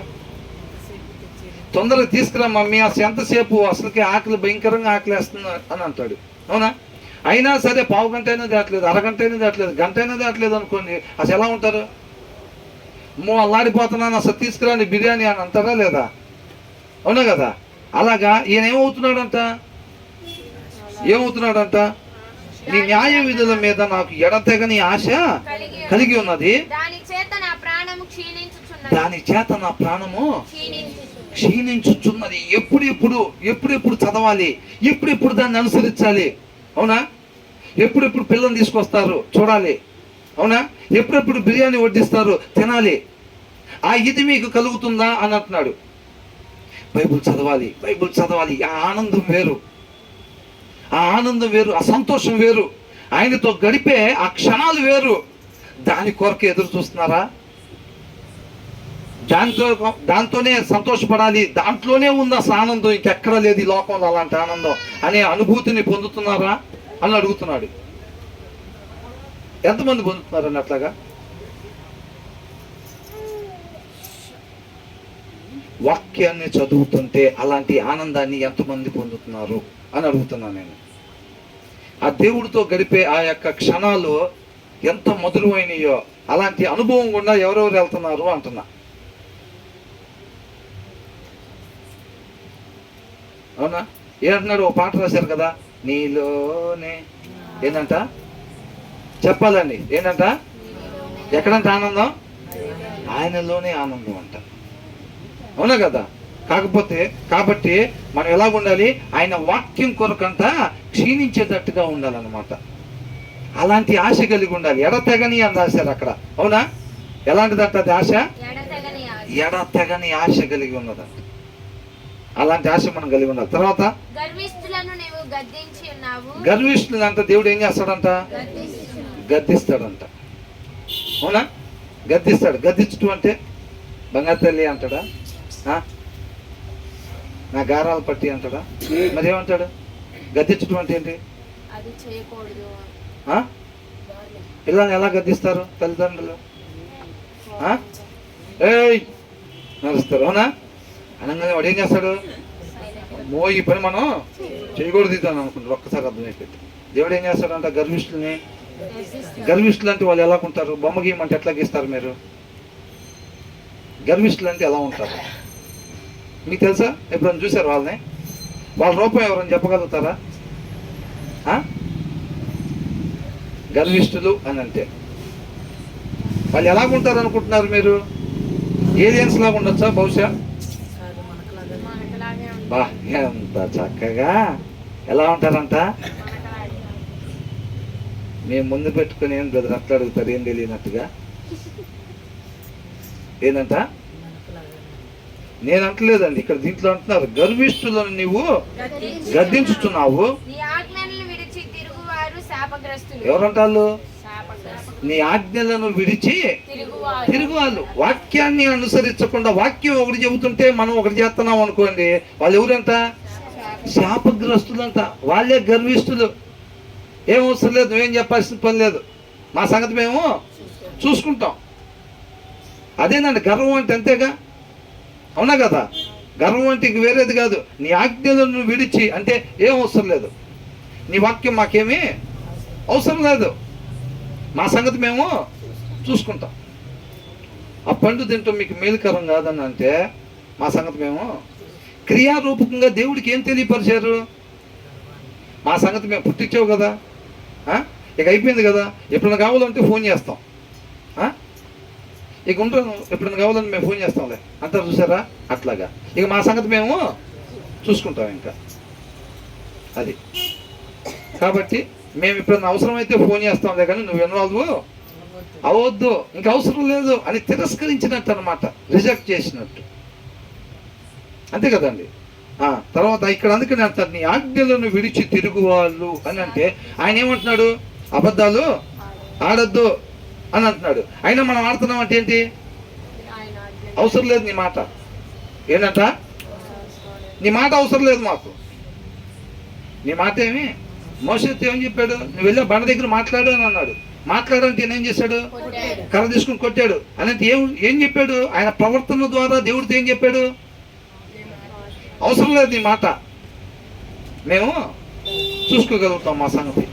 తొందరగా తీసుకురా మమ్మీ, అసలు ఎంతసేపు, అసలుకి ఆకలి భయంకరంగా ఆకలిస్తుంది అని అంటాడు, అవునా? అయినా సరే పావు గంట అయినా దాటలేదు, అరగంట అయినా దాటలేదు, గంట అయినా దాటలేదు అనుకోండి, అసలు ఎలా ఉంటారు? అల్లాడిపోతున్నాను, అసలు తీసుకురాని బిర్యానీ అని అంటారా లేదా? అవునా కదా? అలాగా ఈయన ఏమవుతున్నాడంట? నీ న్యాయ విధుల మీద నాకు ఎడతెగని ఆశ కలిగి ఉన్నది, దాని చేత నా ప్రాణము క్షీణించుచున్నది. ఎప్పుడెప్పుడు చదవాలి, ఎప్పుడెప్పుడు దాన్ని అనుసరించాలి, అవునా? ఎప్పుడెప్పుడు పిల్లల్ని తీసుకొస్తారు చూడాలి, అవునా? ఎప్పుడెప్పుడు బిర్యానీ వడ్డిస్తారు తినాలి, ఆ ఇది మీకు కలుగుతుందా అని అంటున్నాడు. బైబుల్ చదవాలి, ఆ ఆనందం వేరు, ఆ సంతోషం వేరు, ఆయనతో గడిపే ఆ క్షణాలు వేరు. దాని కొరకు ఎదురు చూస్తున్నారా? దాంతోనే సంతోషపడాలి, దాంట్లోనే ఉంది అసలు ఆనందం, ఇంకెక్కడ లేదు ఈ లోకంలో అలాంటి ఆనందం అనే అనుభూతిని పొందుతున్నారా అని అడుగుతున్నాడు. ఎంతమంది పొందుతున్నారని అట్లాగా? వాక్యాన్ని చదువుతుంటే అలాంటి ఆనందాన్ని ఎంతమంది పొందుతున్నారు అని అడుగుతున్నాను నేను. ఆ దేవుడితో గడిపే ఆ యొక్క క్షణాలు ఎంత మధురమైనయో అలాంటి అనుభవం కూడా ఎవరెవరు వెళ్తున్నారు అంటున్నా, అవునా? ఏంటన్నాడు? ఓ పాట రాశారు కదా, నీలోనే ఏంటంట చెప్పాలండి, ఏంటంట? ఎక్కడంట ఆనందం? ఆయనలోనే ఆనందం అంట, అవునా కదా? కాబట్టి మనం ఎలాగ ఉండాలి? ఆయన వాక్యం కొరకంట క్షీణించేటట్టుగా ఉండాలన్నమాట. అలాంటి ఆశ కలిగి ఉండాలి. ఎడతెగని అని రాశారు అక్కడ, అవునా? ఎలాంటిదంట అది ఆశ? ఎడతెగని ఆశ కలిగి ఉన్నదంట. అలాంటి ఆశ మనం కలిగి ఉండాలి. తర్వాత గర్విష్ఠులంట దేవుడు ఏం చేస్తాడంట? గద్దిస్తాడంట, అవునా? గద్దించడం అంటే బంగారు తల్లి అంటాడా? నా గారాలు పట్టి అంటాడా? మరి ఏమంటాడు? గద్దించడం అంటే ఏంటి? పిల్లల్ని ఎలా గద్దిస్తారు తల్లిదండ్రులు? ఏయ్ నడుస్తారు, అవునా? అనగానే వాడు ఏం చేస్తాడు? ఈ పని మనం చేయకూడదు ఇద్దాం అనుకుంటారు. ఒక్కసారి అర్థమైపోయింది. దేవుడు ఏం చేస్తాడంట? గర్విష్ఠులు అంటే వాళ్ళు ఎలా ఉంటారు? బొమ్మ గీయమంటే ఎట్లా గీస్తారు మీరు? గర్విష్ఠులు అంటే ఎలా ఉంటారు మీకు తెలుసా? ఎప్పుడైనా చూసారు వాళ్ళని? వాళ్ళ రూపం ఎవరైనా చెప్పగలుగుతారా? గర్విష్ఠులు అని అంటే వాళ్ళు ఎలాగుంటారు అనుకుంటున్నారు మీరు? ఏలియన్స్ లాగా ఉండొచ్చా బహుశా? బా ఎంత చక్కగా ఎలా ఉంటారంట? మేము ముందు పెట్టుకుని ఏం బ్రదర్ అట్లా అడుగుతారు, ఏం తెలియనట్టుగా. ఏంటంట? నేను అంటలేదండి, ఇక్కడ దీంట్లో అంటున్నారు గర్విష్ఠులను నీవు గద్దించుతున్నావు. ఎవరంటారు? నీ ఆజ్ఞలను విడిచి తిరుగువాళ్ళు. వాక్యాన్ని అనుసరించకుండా వాక్యం ఒకటి చెబుతుంటే మనం ఒకటి చేస్తున్నాం అనుకోండి, వాళ్ళు ఎవరంట? శాపగ్రస్తులంట. వాళ్ళే గర్విష్ఠులు. ఏం అవసరం లేదు, నువ్వేం చెప్పాల్సిన పని లేదు, మా సంగతి మేము చూసుకుంటాం. అదేనండి గర్వం అంటే, అంతేగా, అవునా కదా? గర్వం అంటే ఇంక వేరేది కాదు. నీ ఆజ్ఞలను విడిచి అంటే ఏం అవసరం లేదు, నీ వాక్యం మాకేమీ అవసరం లేదు, మా సంగతి మేము చూసుకుంటాం. ఆ పండు తింటాం మీకు మేలుకరం కాదని అంటే మా సంగతి మేము క్రియారూపకంగా దేవుడికి ఏం తెలియపరిచారు? మా సంగతి మేము పుట్టించావు కదా, ఇక అయిపోయింది కదా, ఎప్పుడైనా కావాలంటే ఫోన్ చేస్తాం. ఇక ఉంటాను, ఎప్పుడైనా కావాలని మేము ఫోన్ చేస్తాంలే అంటారు చూసారా, అట్లాగా ఇక మా సంగతి మేము చూసుకుంటాం ఇంకా అది. కాబట్టి మేము ఎప్పుడైనా అవసరమైతే ఫోన్ చేస్తాంలే కానీ నువ్వు ఇన్వాల్వ్ అవద్దు, ఇంకా అవసరం లేదు అని తిరస్కరించినట్టు అనమాట, రిజెక్ట్ చేసినట్టు, అంతే కదండి. తర్వాత ఇక్కడ అందుకని అంటారు నీ ఆజ్ఞలను విడిచి తిరుగు వాళ్ళు అని అంటే ఆయన ఏమంటున్నాడు, అబద్ధాలు ఆడద్దు అని అంటున్నాడు. అయినా మనం ఆడుతున్నాం అంటే ఏంటి, అవసరం లేదు నీ మాట, ఏంటంట నీ మాట అవసరం లేదు మాకు, నీ మాట ఏమి. మోషేతో ఏం చెప్పాడు, నువ్వు వెళ్ళా బండ దగ్గర మాట్లాడు అని అన్నాడు. మాట్లాడాలంటే ఏం చేశాడు, కర్ర తీసుకుని కొట్టాడు అని ఏం చెప్పాడు, ఆయన ప్రవర్తన ద్వారా దేవుడితో ఏం చెప్పాడు, అవసరం లేదు నీ మాట, మేము చూసుకోగలుగుతాం మా సంగతి.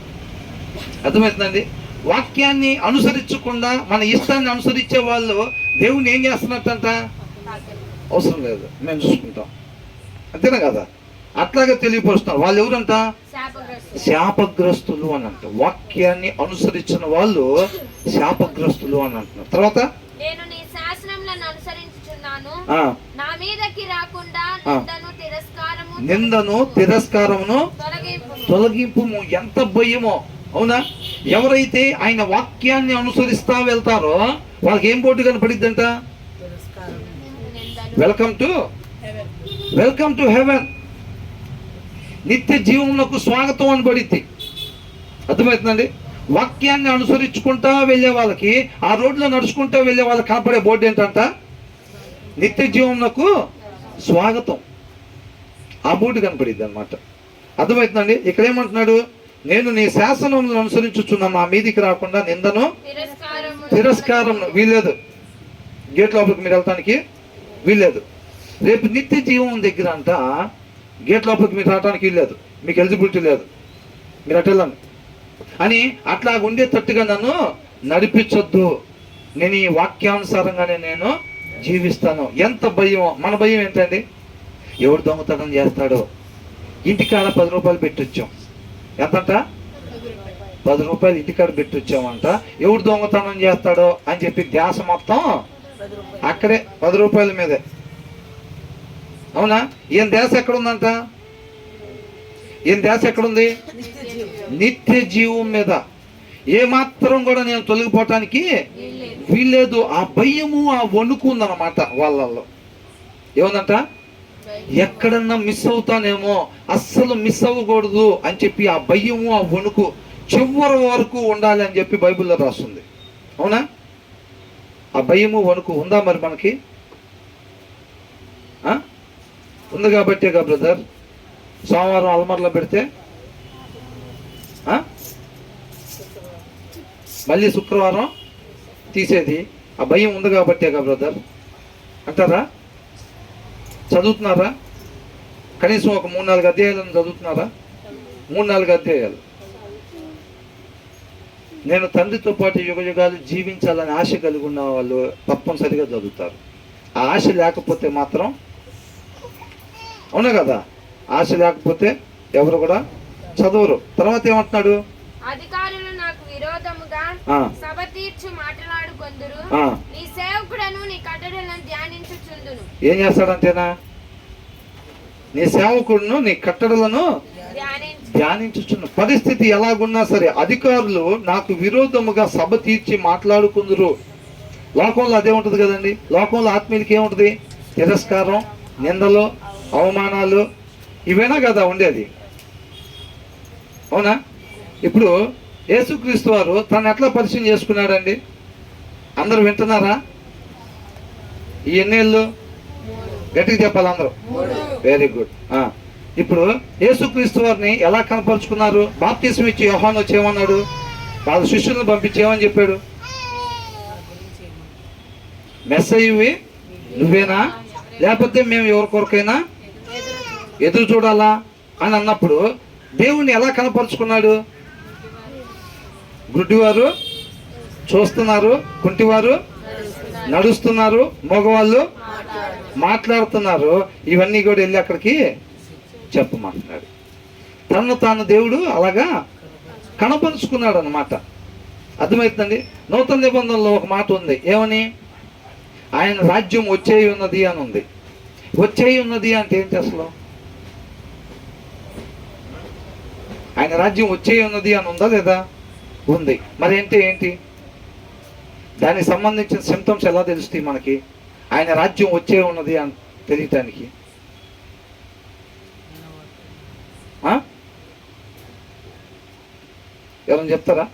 అర్థమవుతుందండి. వాక్యాన్ని అనుసరించకుండా మన ఇష్టాన్ని అనుసరించే వాళ్ళు దేవుని ఏం చేస్తున్నట్టంట, అవసరం లేదు మేము చూసుకుంటాం, అంతేనా కదా. అట్లాగే తెలియపరుస్తున్నారు. వాళ్ళు ఎవరంట, శాపగ్రస్తులు అని అంట. వాక్యాన్ని అనుసరించిన వాళ్ళు శాపగ్రస్తులు అని అంటున్నారు. తర్వాత నేను నీ శాసనములను అనుసరించుచున్నాను, నా మీదకి రాకుండా నిందను తిరస్కారమును తొలగింపు. ఎంత భయమో, అవునా. ఎవరైతే ఆయన వాక్యాన్ని అనుసరిస్తా వెళ్తారో వాళ్ళకి ఏం బోర్డు కనపడిద్దంట, వెల్కమ్ టు హెవెన్, నిత్య జీవమునకు స్వాగతం అని పడిద్ది. అర్థమవుతుందండి. వాక్యాన్ని అనుసరించుకుంటా వెళ్ళే వాళ్ళకి, ఆ రోడ్లో నడుచుకుంటా వెళ్ళే వాళ్ళకి కనపడే బోర్డు ఏంటంట, నిత్య జీవమునకు స్వాగతం, ఆ బోర్డు కనపడిద్ది అనమాట. అర్థమవుతుందండి. ఇక్కడ ఏమంటున్నాడు, నేను నీ శాసనములను అనుసరించుచున్నాను, నా మీదికి రాకుండా నిందను తిరస్కారం వీల్లేదు, గేట్ లోపలికి మీరు వెళ్తానికి వీల్లేదు. రేపు నిత్య జీవం దగ్గర అంట గేట్ లోపలికి మీరు రావడానికి వీల్లేదు, మీకు ఎలిజిబిలిటీ లేదు, మీరు అటు వెళ్ళండి అని అట్లా ఉండేటట్టుగా నన్ను నడిపించొద్దు, నేను ఈ వాక్యానుసారంగానే నేను జీవిస్తాను. ఎంత భయం. మన భయం ఏంటండి, ఎవడు దొంగతనం చేస్తాడో, ఇంటికాడ 10 రూపాయలు పెట్టొచ్చాం, ఎంతంట 10 రూపాయలు ఇంటికాడ పెట్టొచ్చామంట, ఎవడు దొంగతనం చేస్తాడో అని చెప్పి ధ్యాస మొత్తం అక్కడే 10 రూపాయల మీదే, అవునా. ఈయన ధ్యాస ఎక్కడుందంట, ఈయన ధ్యాస ఎక్కడుంది, నిత్య జీవం మీద. ఏమాత్రం కూడా నేను తొలగిపోవటానికి వీల్లేదు. ఆ భయము, ఆ వణుకు ఉందన్నమాట వాళ్ళల్లో. ఏముందంట, ఎక్కడన్నా మిస్ అవుతానేమో, అస్సలు మిస్ అవ్వకూడదు అని చెప్పి ఆ భయము, ఆ వణుకు చివరి వరకు ఉండాలి అని చెప్పి బైబిల్లో రాస్తుంది, అవునా. ఆ భయము వణుకు ఉందా మరి మనకి, ఉంది కాబట్టేగా బ్రదర్ సోమవారం అల్మర్లో పెడితే మళ్ళీ శుక్రవారం తీసేది. ఆ భయం ఉంది కాబట్టేగా బ్రదర్ అంటారా. చదువుతున్నారా, కనీసం ఒక 3-4 అధ్యాయాలను చదువుతున్నారా, 3-4 అధ్యాయాలు. నేను తండ్రితో పాటు యుగయుగాలు జీవించాలని ఆశ కలిగి ఉన్న వాళ్ళు తప్పనిసరిగా చదువుతారు. ఆ ఆశ లేకపోతే మాత్రం, అవునా కదా, ఆశ లేకపోతే ఎవరు కూడా చదవరు. తర్వాత ఏమంటున్నాడు, అధికారులు నాకు విరోధముగా సభ తీర్చి మాట్లాడుకొందురు, నీ సేవకుడను నీ కట్టడలను ధ్యానించుచుందును. ఏం చేస్తాడంటేనా, నీ సేవకుడును నీ కట్టడలను ధ్యానించుచున్న. పరిస్థితి ఎలాగున్నా సరే అధికారులు నాకు విరోధముగా సభ తీర్చి మాట్లాడుకుందరు. లోకంలో అదే ఉంటుంది కదండి. లోకంలో ఆత్మీయులకి ఏముంటుంది, తిరస్కారం, నిందలు, అవమానాలు, ఇవేనా కదా ఉండేది, అవునా. ఇప్పుడు యేసుక్రీస్తు వారు తను ఎట్లా పరిచయం చేసుకున్నాడండి, అందరూ వింటున్నారా. ఈ ఎన్నేళ్ళు గట్టిగా చెప్పాలి అందరూ, వెరీ గుడ్. ఇప్పుడు యేసుక్రీస్తు వారిని ఎలా కనపరుచుకున్నారు, బాప్తిసం ఇచ్చి యోహాను వచ్చి ఏమన్నాడు, వాళ్ళ శిష్యులను పంపించేమని చెప్పాడు, మెస్సయ్యవి నువ్వేనా, లేకపోతే మేము ఎవరి కొరకైనా ఎదురు చూడాలా అని అన్నప్పుడు దేవుణ్ణి ఎలా కనపరుచుకున్నాడు, గుడ్డివారు చూస్తున్నారు, కుంటివారు నడుస్తున్నారు, మగవాళ్ళు మాట్లాడుతున్నారు, ఇవన్నీ కూడా వెళ్ళి అక్కడికి చెప్పమంటున్నాడు. తను తాను దేవుడు అలాగా కనపరుచుకున్నాడు అన్నమాట. అర్థమవుతుందండి. నూతన నిబంధనలో ఒక మాట ఉంది, ఏమని, ఆయన రాజ్యం వచ్చే ఉన్నది అని ఉంది. వచ్చే ఉన్నది అంటే ఏంటి అసలు? ఆయన రాజ్యం వచ్చే ఉన్నది అని ఉందా లేదా? ఉంది. మరి ఏంటి దానికి సంబంధించిన సిమ్టమ్స్ ఎలా తెలుస్తాయి మనకి? ఆయన రాజ్యం వచ్చే ఉన్నది అని తెలియటానికి ఎవరైనా చెప్తారా?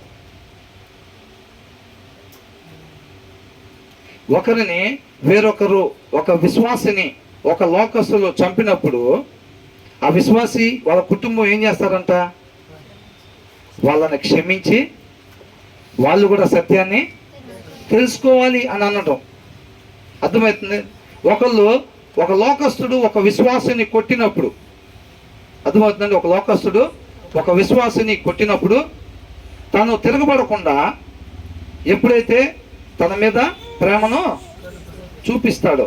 ఒకరిని వేరొకరు, ఒక విశ్వాసిని ఒక లోకస్తులు చంపినప్పుడు ఆ విశ్వాసి వాళ్ళ కుటుంబం ఏం చేస్తారంట? వాళ్ళని క్షమించి వాళ్ళు కూడా సత్యాన్ని తెలుసుకోవాలి అని అనడం. అర్థమవుతుంది? ఒక లోకస్తుడు ఒక విశ్వాసిని కొట్టినప్పుడు, అర్థమవుతుందండి, ఒక లోకస్తుడు ఒక విశ్వాసిని కొట్టినప్పుడు తను తిరగబడకుండా ఎప్పుడైతే తన మీద ప్రేమను చూపిస్తాడో,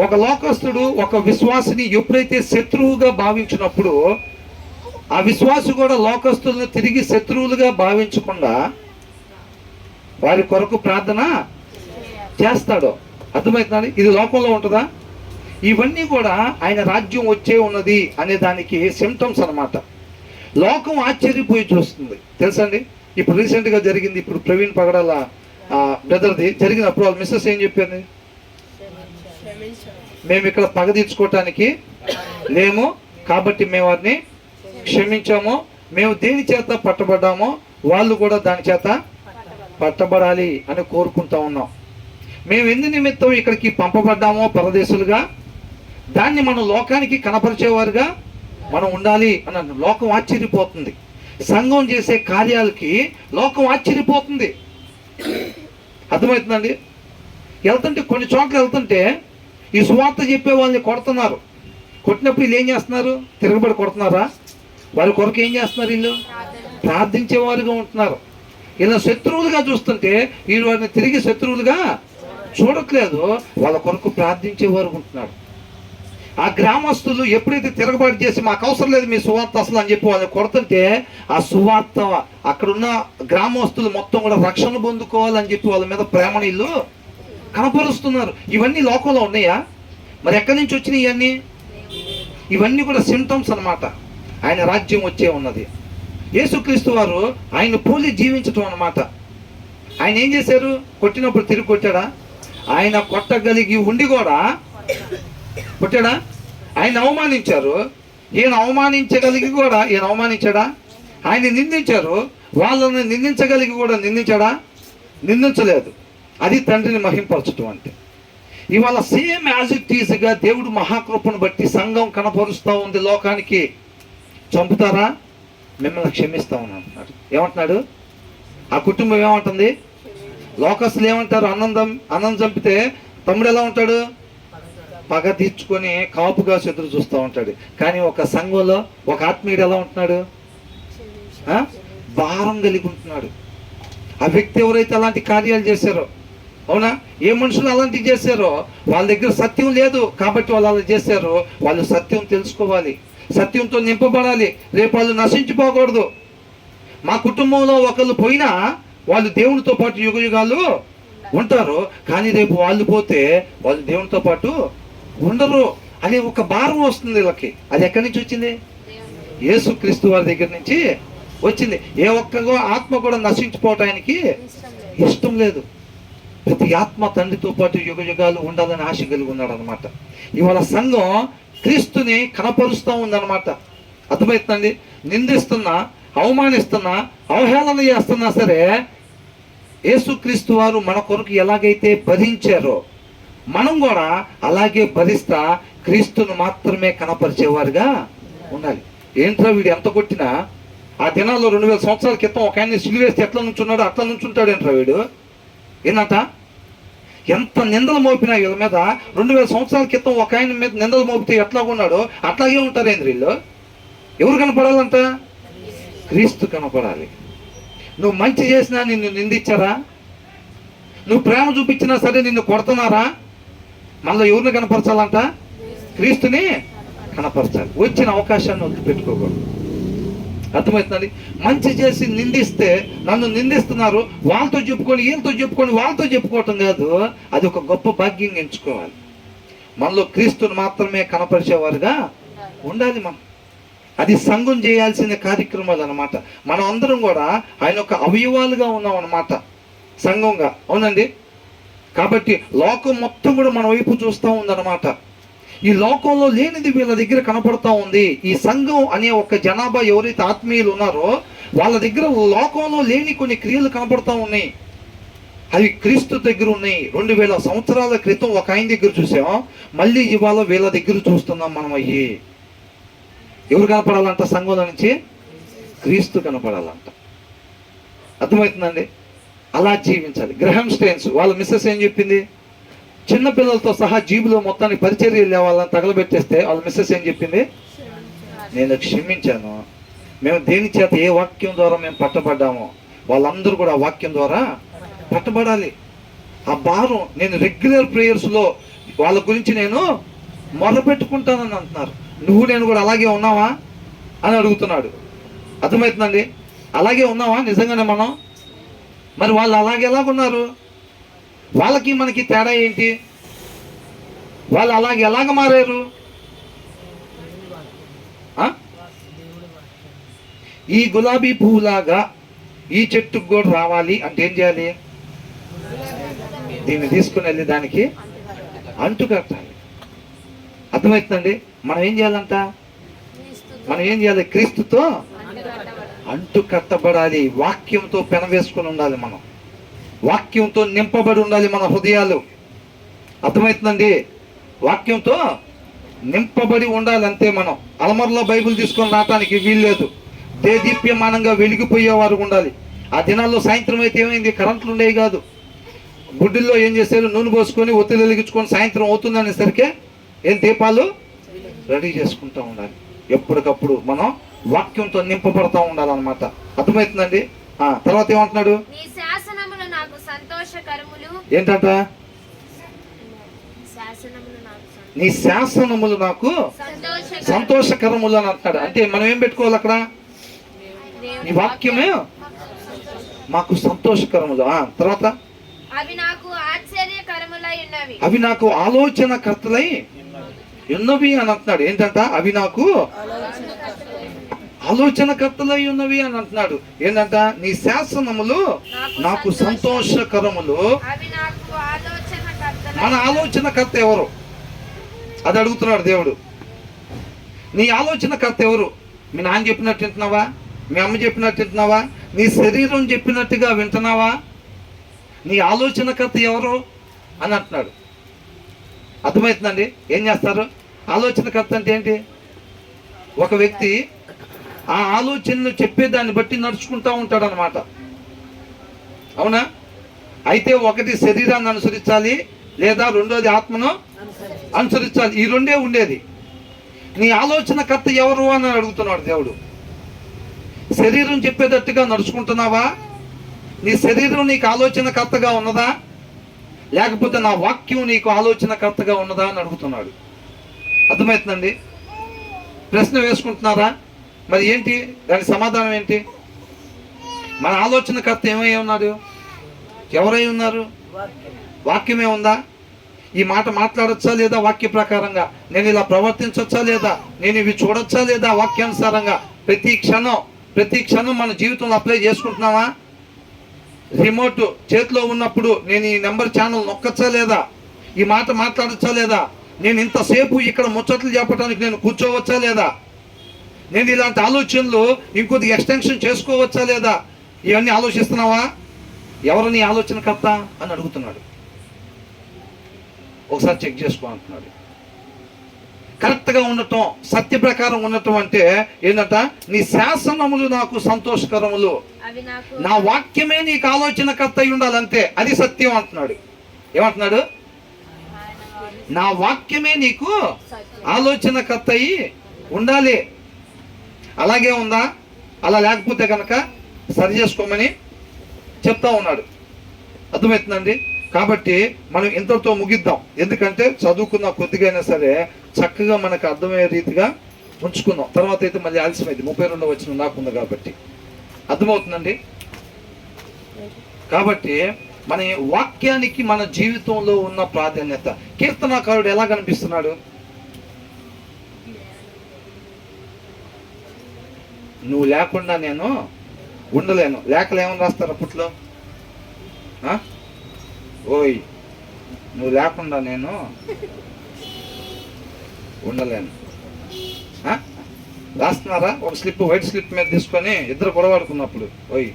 ఒక లోకస్తుడు ఒక విశ్వాసిని ఎప్పుడైతే శత్రువుగా భావించినప్పుడు ఆ విశ్వాసి కూడా లోకస్తులను తిరిగి శత్రువులుగా భావించకుండా వారి కొరకు ప్రార్థన చేస్తాడు. అర్థమవుతుందండి? ఇది లోకంలో ఉంటుందా? ఇవన్నీ కూడా ఆయన రాజ్యం వచ్చే ఉన్నది అనే దానికి సిమ్టమ్స్ అన్నమాట. లోకం ఆశ్చర్యపోయి చూస్తుంది. తెలుసండి, ఇప్పుడు రీసెంట్గా జరిగింది, ఇప్పుడు ప్రవీణ్ పగడాల బ్రదర్ది జరిగినప్పుడు వాళ్ళ మిస్సెస్ ఏం చెప్పారు? మేము ఇక్కడ పగ తీర్చుకోవటానికి లేము, కాబట్టి మేము వారిని క్షమించాము. మేము దేని చేత పట్టబడ్డామో వాళ్ళు కూడా దాని చేత పట్టబడాలి అని కోరుకుంటా ఉన్నాం. మేము ఎందు నిమిత్తం ఇక్కడికి పంపబడ్డామో పరదేశులుగా, దాన్ని మనం లోకానికి కనపరిచేవారుగా మనం ఉండాలి అని అన్నాం. లోకం ఆశ్చర్యపోతుంది. సంఘం చేసే కార్యాలకి లోకం ఆశ్చర్యపోతుంది. అర్థమవుతుందండి? కొన్ని చోట్ల వెళ్తుంటే ఈ సువార్త చెప్పే వాళ్ళని కొడుతున్నారు. కొట్టినప్పుడు వీళ్ళు ఏం చేస్తున్నారు? తిరగబడి కొడుతున్నారా? వారి కొరకు ఏం చేస్తున్నారు? వీళ్ళు ప్రార్థించేవారుగా ఉంటున్నారు. ఇలా శత్రువులుగా చూస్తుంటే వీళ్ళు వారిని తిరిగి శత్రువులుగా చూడట్లేదు, వాళ్ళ కొరకు ప్రార్థించేవారు ఉంటున్నారు. ఆ గ్రామస్తులు ఎప్పుడైతే తిరగబాటు చేసి మాకు అవసరం లేదు మీ సువార్త అసలు అని చెప్పి వాళ్ళని కొడుతుంటే ఆ సువార్త అక్కడున్న గ్రామస్తులు మొత్తం కూడా రక్షణ పొందుకోవాలని చెప్పి వాళ్ళ మీద ప్రేమ నీళ్ళు కనపరుస్తున్నారు. ఇవన్నీ లోకంలో ఉన్నాయా? మరి ఎక్కడి నుంచి వచ్చినాయి ఇవన్నీ కూడా సిమ్టమ్స్ అన్నమాట. ఆయన రాజ్యం వచ్చే ఉన్నది. యేసుక్రీస్తు వారు ఆయన పోలి జీవించటం అన్నమాట. ఆయన ఏం చేశారు? కొట్టినప్పుడు తిరిగి కొట్టాడా? ఆయన కొట్టగలిగి ఉండి కూడా కొట్టాడా? ఆయన అవమానించారు, ఈయన అవమానించగలిగి కూడా ఈయన అవమానించాడా? ఆయన నిందించారు, వాళ్ళని నిందించగలిగి కూడా నిందించాడా? నిందించలేదు. అది తండ్రిని మహింపరచడం అంటే. ఇవాళ సేమ్ యాజ్ ఇట్ ఈజ్గా దేవుడు మహాకృపను బట్టి సంఘం కనపరుస్తూ ఉంది లోకానికి. చంపుతారా? మిమ్మల్ని క్షమిస్తా ఉన్నాడు. ఏమంటున్నాడు? ఆ కుటుంబం ఏమంటుంది? లోకస్తులు ఏమంటారు? అన్నం చంపితే తమ్ముడు ఎలా ఉంటాడు? పగ తీర్చుకొని కాపుగా ఎదురు చూస్తూ ఉంటాడు. కానీ ఒక సంఘంలో ఒక ఆత్మీయుడు ఎలా ఉంటున్నాడు? భారం కలిగి ఉంటున్నాడు. ఆ వ్యక్తి ఎవరైతే అలాంటి కార్యాలు చేశారో, అవునా, ఏ మనుషులు అలాంటివి చేశారో వాళ్ళ దగ్గర సత్యం లేదు కాబట్టి వాళ్ళు అలా చేశారో, వాళ్ళు సత్యం తెలుసుకోవాలి, సత్యంతో నింపబడాలి. రేపు వాళ్ళు నశించిపోకూడదు. మా కుటుంబంలో ఒకళ్ళు పోయినా వాళ్ళు దేవునితో పాటు యుగాలు ఉంటారు, కానీ రేపు వాళ్ళు పోతే వాళ్ళు దేవునితో పాటు ఉండరు అనే ఒక భారం వస్తుంది వీళ్ళకి. అది ఎక్కడి నుంచి వచ్చింది? యేసుక్రీస్తు వారి దగ్గర నుంచి వచ్చింది. ఏ ఒక్క ఆత్మ కూడా నశించిపోవటానికి ఇష్టం లేదు. ప్రతి ఆత్మ తండ్రితో పాటు యుగాలు ఉండాలని ఆశ కలిగి ఉన్నాడు అనమాట. ఇవాళ సంఘం క్రీస్తుని కనపరుస్తూ ఉందన్నమాట. అర్థమవుతుందండి? నిందిస్తున్నా, అవమానిస్తున్నా, అవహేళన చేస్తున్నా సరే యేసుక్రీస్తు వారు మన కొరకు ఎలాగైతే భరించారో మనం కూడా అలాగే భరిస్తా క్రీస్తును మాత్రమే కనపరిచేవారుగా ఉండాలి. ఏంట్రా వీడు ఎంత కొట్టినా ఆ దినాల్లో 2000 సంవత్సరాల క్రితం ఒక ఆయన సిలువేస్తే ఎట్లా నుంచున్నాడో అట్లా నుంచుంటాడు. ఏంట్రా వీడు ఏంటంట? ఎంత నిందలు మోపినా వీళ్ళ మీద 2000 సంవత్సరాల క్రితం ఒక ఆయన మీద నిందలు మోపితే ఎట్లా ఉన్నాడో అట్లాగే ఉంటారు. ఏంది వీళ్ళు? ఎవరు కనపడాలంట? క్రీస్తు కనపడాలి. నువ్వు మంచి చేసినా నిన్ను నిందించారా? నువ్వు ప్రేమ చూపించినా సరే నిన్ను కొడుతున్నారా? మళ్ళీ ఎవరిని కనపరచాలంట? క్రీస్తుని కనపరచాలి. వచ్చిన అవకాశాన్ని వదిలిపెట్టుకోకూడదు. అర్థమవుతుందండి. మంచి చేసి నిందిస్తే నన్ను నిందిస్తున్నారు, వాళ్ళతో చెప్పుకొని వీళ్ళతో చెప్పుకొని వాళ్ళతో చెప్పుకోవటం కాదు. అది ఒక గొప్ప భాగ్యంగా ఎంచుకోవాలి. మనలో క్రీస్తుని మాత్రమే కనపరిచేవారుగా ఉండాలి మనం. అది సంఘం చేయాల్సిన కార్యక్రమాలు అన్నమాట. మనం అందరం కూడా ఆయన యొక్క అవయవాలుగా ఉన్నాం అన్నమాట, సంఘంగా. అవునండి. కాబట్టి లోకం మొత్తం కూడా మన వైపు చూస్తూ ఉందన్నమాట. ఈ లోకంలో లేనిది వీళ్ళ దగ్గర కనపడతా ఉంది. ఈ సంఘం అనే ఒక జనాభా ఎవరైతే ఆత్మీయులు ఉన్నారో వాళ్ళ దగ్గర లోకంలో లేని కొన్ని క్రియలు కనపడతా ఉన్నాయి. అవి క్రీస్తు దగ్గర ఉన్నాయి. 2000 సంవత్సరాల క్రితం ఒక ఆయన దగ్గర చూసాం, మళ్ళీ ఇవాళ వీళ్ళ దగ్గర చూస్తున్నాం మనం. అయ్యి ఎవరు కనపడాలంట? సంఘంలో నుంచి క్రీస్తు కనపడాలంట. అర్థమవుతుందండి. అలా జీవించాలి. గ్రహం స్టెయిన్స్ వాళ్ళ మిస్సెస్ ఏం చెప్పింది? చిన్న పిల్లలతో సహా జీబులో మొత్తాన్ని పరిచర్యలు వాళ్ళని తగలబెట్టేస్తే వాళ్ళ మిస్సెస్ ఏం చెప్పింది? నేను క్షమించాను. మేము దేని చేత ఏ వాక్యం ద్వారా మేము పట్టబడ్డామో వాళ్ళందరూ కూడా ఆ వాక్యం ద్వారా పట్టబడాలి. ఆ భారం నేను రెగ్యులర్ ప్రేయర్స్లో వాళ్ళ గురించి నేను మొరపెట్టుకుంటానని అంటున్నారు. నువ్వు నేను కూడా అలాగే ఉన్నావా అని అడుగుతున్నాడు. అర్థమవుతుందండి. అలాగే ఉన్నావా నిజంగానే మనం? మరి వాళ్ళు అలాగే ఎలాగున్నారు? వాళ్ళకి మనకి తేడా ఏంటి? వాళ్ళు అలాగే ఎలాగ మారారు? ఈ గులాబీ పువ్వులాగా ఈ చెట్టుకు కూడా రావాలి అంటే ఏం చేయాలి? దీన్ని తీసుకుని వెళ్ళి దానికి అంటు కట్టాలి. అర్థమవుతుందండి. మనం ఏం చేయాలంట? మనం ఏం చేయాలి? క్రీస్తుతో అంటు కట్టబడాలి. వాక్యంతో పెనవేసుకుని ఉండాలి. మనం వాక్యంతో నింపబడి ఉండాలి మన హృదయాలు. అర్థమవుతుందండి. వాక్యంతో నింపబడి ఉండాలి అంతే. మనం అలమరలో బైబిల్ తీసుకొని రావటానికి వీల్లేదు. దేదీప్యమానంగా వెలిగిపోయేవారు ఉండాలి. ఆ దినాల్లో సాయంత్రం అయితే ఏమైంది? కరెంట్లు ఉండేవి కాదు. గుడ్డిల్లో ఏం చేశారు? నూనె పోసుకొని ఒత్తిడి వెలిగించుకొని సాయంత్రం అవుతుందనేసరికి ఏం దీపాలు రెడీ చేసుకుంటూ ఉండాలి. ఎప్పటికప్పుడు మనం వాక్యంతో నింపబడతా ఉండాలన్నమాట. అర్థమవుతుందండి. తర్వాత ఏమంటున్నాడు? ఏంటంట? నీ శాసనములు నాకు సంతోషకరములు అని అంటున్నాడు. అంటే మనం ఏం పెట్టుకోవాలి అక్కడ? నీ వాక్యమే మాకు సంతోషకరములు. తర్వాత అవి నాకు ఆలోచనకర్తలై ఉన్నవి అని అంటున్నాడు. ఏంటంట? అవి నాకు ఆలోచనకర్తలై ఉన్నవి అని అంటున్నాడు. ఏంటంట? నీ శాసనములు నాకు సంతోషకరములు. మన ఆలోచనకర్త ఎవరు? అది అడుగుతున్నాడు దేవుడు. నీ ఆలోచనకర్త ఎవరు? మీ నాన్న చెప్పినట్టు వింటున్నావా? మీ అమ్మ చెప్పినట్టు వింటున్నావా? నీ శరీరం చెప్పినట్టుగా వింటున్నావా? నీ ఆలోచనకర్త ఎవరు అని అంటున్నాడు. అర్థమవుతుందండి. ఏం చేస్తారు? ఆలోచనకర్త అంటే ఏంటి? ఒక వ్యక్తి ఆ ఆలోచనలు చెప్పేదాన్ని బట్టి నడుచుకుంటూ ఉంటాడు అనమాట. అవునా? అయితే ఒకటి శరీరాన్ని అనుసరించాలి, లేదా రెండోది ఆత్మను అనుసరించాలి. ఈ రెండే ఉండేది. నీ ఆలోచనకర్త ఎవరు అని అడుగుతున్నాడు దేవుడు. శరీరం చెప్పేటట్టుగా నడుచుకుంటున్నావా? నీ శరీరం నీకు ఆలోచనకర్తగా ఉన్నదా, లేకపోతే నా వాక్యం నీకు ఆలోచనకర్తగా ఉన్నదా అని అడుగుతున్నాడు. అర్థమవుతుందండి. ప్రశ్న వేసుకుంటున్నారా? మరి ఏంటి దాని సమాధానం ఏంటి? మన ఆలోచనకర్త ఏమై ఉన్నాడు? ఎవరై ఉన్నారు? వాక్యమే ఉందా? ఈ మాట మాట్లాడచ్చా లేదా? వాక్య ప్రకారంగా నేను ఇలా ప్రవర్తించవచ్చా లేదా? నేను ఇవి చూడొచ్చా లేదా? వాక్యానుసారంగా ప్రతి క్షణం మన జీవితంలో అప్లై చేసుకుంటున్నావా? రిమోట్ చేతిలో ఉన్నప్పుడు నేను ఈ నెంబర్ ఛానల్ నొక్కచ్చా లేదా? ఈ మాట మాట్లాడచ్చా లేదా? నేను ఇంతసేపు ఇక్కడ ముచ్చట్లు చెప్పడానికి నేను కూర్చోవచ్చా లేదా? నేను ఇలాంటి ఆలోచనలు ఇంకొద్ది ఎక్స్టెన్షన్ చేసుకోవచ్చా లేదా? ఇవన్నీ ఆలోచిస్తున్నావా? ఎవరు నీ ఆలోచనకర్త అని అడుగుతున్నాడు. ఒకసారి చెక్ చేసుకో అంటున్నాడు. కరెక్ట్గా ఉండటం, సత్య ప్రకారం ఉండటం అంటే ఏంటంట? నీ శాసనములు నాకు సంతోషకరములు. నా వాక్యమే నీకు ఆలోచనకర్త అయి ఉండాలంతే. అది సత్యం అంటున్నాడు. ఏమంటున్నాడు? నా వాక్యమే నీకు ఆలోచనకర్త అయి ఉండాలి. అలాగే ఉందా? అలా లేకపోతే కనుక సరి చేసుకోమని చెప్తా ఉన్నాడు. అర్థమవుతుందండి. కాబట్టి మనం ఇంతటితో ముగిద్దాం. ఎందుకంటే చదువుకున్న కొద్దిగా అయినా సరే చక్కగా మనకు అర్థమయ్యే రీతిగా ఉంచుకుందాం, తర్వాత అయితే మళ్ళీ ఆలస్యమైంది. 32వ వచనం నాకుంది కాబట్టి. అర్థమవుతుందండి? కాబట్టి మన వాక్యానికి మన జీవితంలో ఉన్న ప్రాధాన్యత. కీర్తనాకారుడు ఎలా కనిపిస్తున్నాడు? నువ్వు లేకుండా నేను ఉండలేను. లేఖలు ఏమని రాస్తారు అప్పట్లో? ఓయ్ నువ్వు లేకుండా నేను ఉండలేను రాస్తున్నారా? ఒక స్లిప్, వైట్ స్లిప్ మీద తీసుకొని ఇద్దరు గొడవాడుకున్నప్పుడు, ఓయ్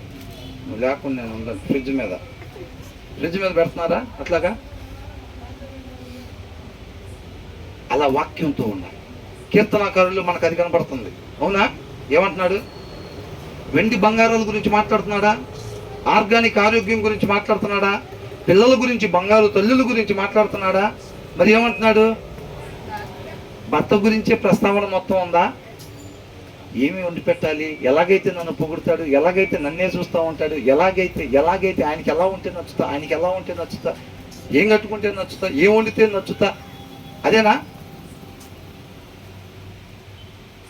నువ్వు లేకుండా నేను ఉండను. ఫ్రిడ్జ్ మీద పెడుతున్నారా? అట్లాగా అలా వాక్యంతో ఉండాలి. కీర్తనాకారులు మనకు అది కనపడుతుంది. అవునా? ఏమంటున్నాడు? వెండి బంగారాల గురించి మాట్లాడుతున్నాడా? ఆర్గానిక్ ఆరోగ్యం గురించి మాట్లాడుతున్నాడా? పిల్లల గురించి, బంగారు తల్లుల గురించి మాట్లాడుతున్నాడా? మరి ఏమంటున్నాడు? భర్త గురించే ప్రస్తావన మొత్తం ఉందా? ఏమి వండి పెట్టాలి, ఎలాగైతే నన్ను పొగుడతాడు, ఎలాగైతే నన్నే చూస్తూ ఉంటాడు, ఎలాగైతే ఆయనకి ఎలా ఉంటే నచ్చుతా, ఏం కట్టుకుంటే నచ్చుతా, ఏం వండితే నచ్చుతా, అదేనా?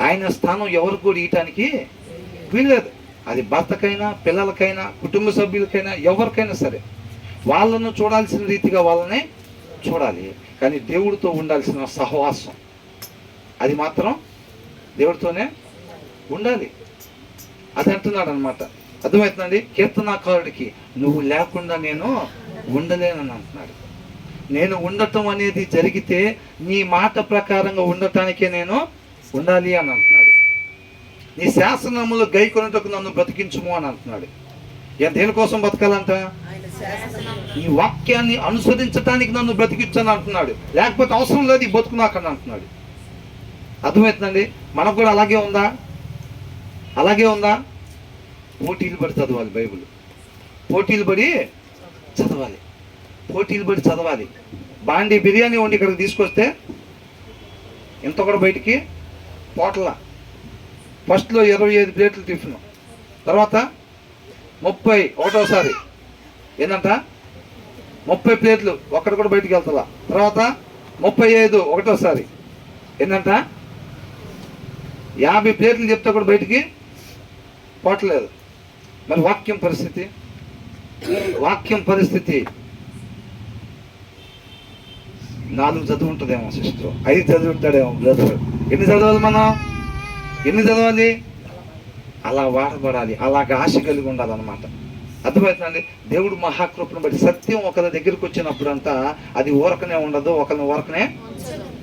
ఆయన స్థానం ఎవరికి కూడా ఇయటానికి వీల్లేదు. అది భర్తకైనా, పిల్లలకైనా, కుటుంబ సభ్యులకైనా, ఎవరికైనా సరే వాళ్ళను చూడాల్సిన రీతిగా వాళ్ళనే చూడాలి. కానీ దేవుడితో ఉండాల్సిన సహవాసం అది మాత్రం దేవుడితోనే ఉండాలి. అది అంటున్నాడు అనమాట. అర్థమవుతుందండి? కీర్తనాకారుడికి నువ్వు లేకుండా నేను ఉండలేనని అంటున్నాడు. నేను ఉండటం అనేది జరిగితే నీ మాట ప్రకారంగా ఉండటానికే నేను ఉండాలి అని అంటున్నాడు. నీ శాసనములు గైకొనుటకు నన్ను బ్రతికించుము అని అంటున్నాడు. దేనికోసం బతకాలంట? ఈ వాక్యాన్ని అనుసరించడానికి నన్ను బ్రతికించని అంటున్నాడు. లేకపోతే అవసరం లేదు ఈ బతుకు నాకని అంటున్నాడు. అర్థమవుతుందండి? మనకు కూడా అలాగే ఉందా? పోటీలు పడి చదవాలి బైబిల్. పోటీలు పడి చదవాలి. బాండి బిర్యానీ వండి ఇక్కడికి తీసుకొస్తే ఇంత కూడా బయటికి పోటల. ఫస్ట్లో 25 ప్లేట్లు టిఫిన్, తర్వాత 31 ఏంటంట 30 ప్లేట్లు ఒక్కటి కూడా బయటికి వెళ్తా, తర్వాత 35 ఒకటోసారి ఏంటంట 50 ప్లేట్లు చెప్తే కూడా బయటికి పోవట్లేదు. మరి వాక్యం పరిస్థితి 4 చదువు ఉంటుందేమో సిస్టర్, 5 చదివి ఉంటాడేమో బ్రదర్. ఎన్ని చదవాలి? అలా వాడబడాలి, అలాగ ఆశ కలిగి ఉండాలన్నమాట. అర్థమవుతుందండి? దేవుడు మహాకృపను బట్టి సత్యం ఒకరి దగ్గరికి వచ్చినప్పుడు అంతా అది ఊరకనే ఉండదు, ఒకరిని ఊరకనే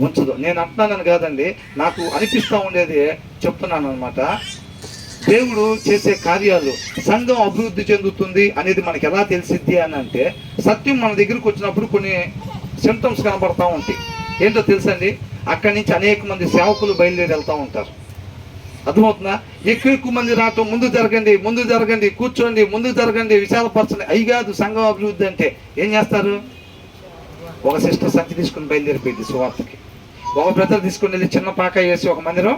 ఉంచదు. నేను అంటున్నాను కాదండి, నాకు అనిపిస్తూ ఉండేది చెప్తున్నాను అనమాట. దేవుడు చేసే కార్యాలు, సంఘం అభివృద్ధి చెందుతుంది అనేది మనకి ఎలా తెలిసిద్ది అని అంటే, సత్యం మన దగ్గరికి వచ్చినప్పుడు కొన్ని సిమ్టమ్స్ కనబడతా ఉంటాయి. ఏంటో తెలుసండి? అక్కడి నుంచి అనేక మంది సేవకులు బయలుదేరి వెళ్తూ ఉంటారు. అర్థమవుతుందా? ఎక్కువ మంది రావటం, ముందు జరగండి, కూర్చోండి, ముందు జరగండి, విశాలపరచండి. అయి కాదు సంఘం అభివృద్ధి అంటే. ఏం చేస్తారు? ఒక సిస్టర్ సంచి తీసుకుని బయలుదేరిపోయింది సువార్తకి, ఒక బ్రదర్ తీసుకుని వెళ్ళి చిన్న పాక వేసి ఒక మందిరం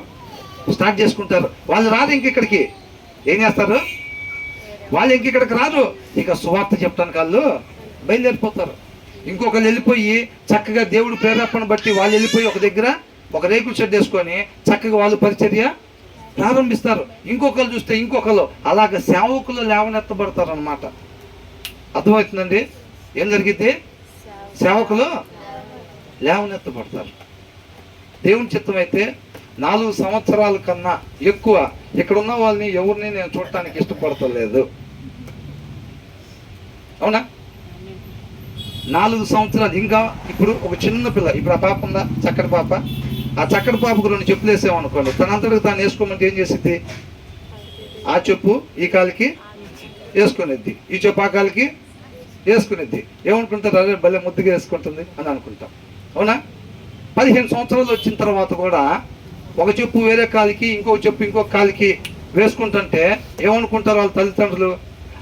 స్టార్ట్ చేసుకుంటారు. వాళ్ళు రాదు ఇంకెక్కడికి. ఏం చేస్తారు? వాళ్ళు ఇంకెక్కడికి రారు. ఇక సువార్త చెప్తానికి వాళ్ళు బయలుదేరిపోతారు. ఇంకొకరు వెళ్ళిపోయి చక్కగా దేవుడు ప్రేరేపణ బట్టి వాళ్ళు వెళ్ళిపోయి ఒక దగ్గర ఒక రేకుల షెడ్ వేసుకొని చక్కగా వాళ్ళు పరిచర్య ప్రారంభిస్తారు. ఇంకొకరు చూస్తే ఇంకొకరు అలాగ సేవకులు లేవనెత్తబడతారు అన్నమాట. అర్థమవుతుందండి? ఏం జరిగితే సేవకులు లేవనెత్తబడతారు. దేవుని చిత్తం అయితే 4 సంవత్సరాల కన్నా ఎక్కువ ఇక్కడ ఉన్న వాళ్ళని ఎవరిని నేను చూడటానికి ఇష్టపడతలేదు. అవునా? 4 సంవత్సరాలు. ఇంకా ఇప్పుడు ఒక చిన్న పిల్ల, ఇప్పుడు ఆ పాప ఉందా, చక్కటి పాప, ఆ చక్కటి పాపకు 2 చెప్పులు వేసామనుకోండి, తనంతటికి తాను వేసుకోమంటే ఏం చేసిద్ది? ఆ చెప్పు ఈ కాలికి వేసుకునేద్ది, ఈ చెప్పు ఆ కాలికి వేసుకునేద్ది. ఏమనుకుంటారు? అదే భలే ముద్దుగా వేసుకుంటుంది అని అనుకుంటాం. అవునా? 15 సంవత్సరాలు వచ్చిన తర్వాత కూడా ఒక చెప్పు వేరే కాలికి, ఇంకొక చెప్పు ఇంకొక కాలికి వేసుకుంటుంటే ఏమనుకుంటారు వాళ్ళ తల్లిదండ్రులు?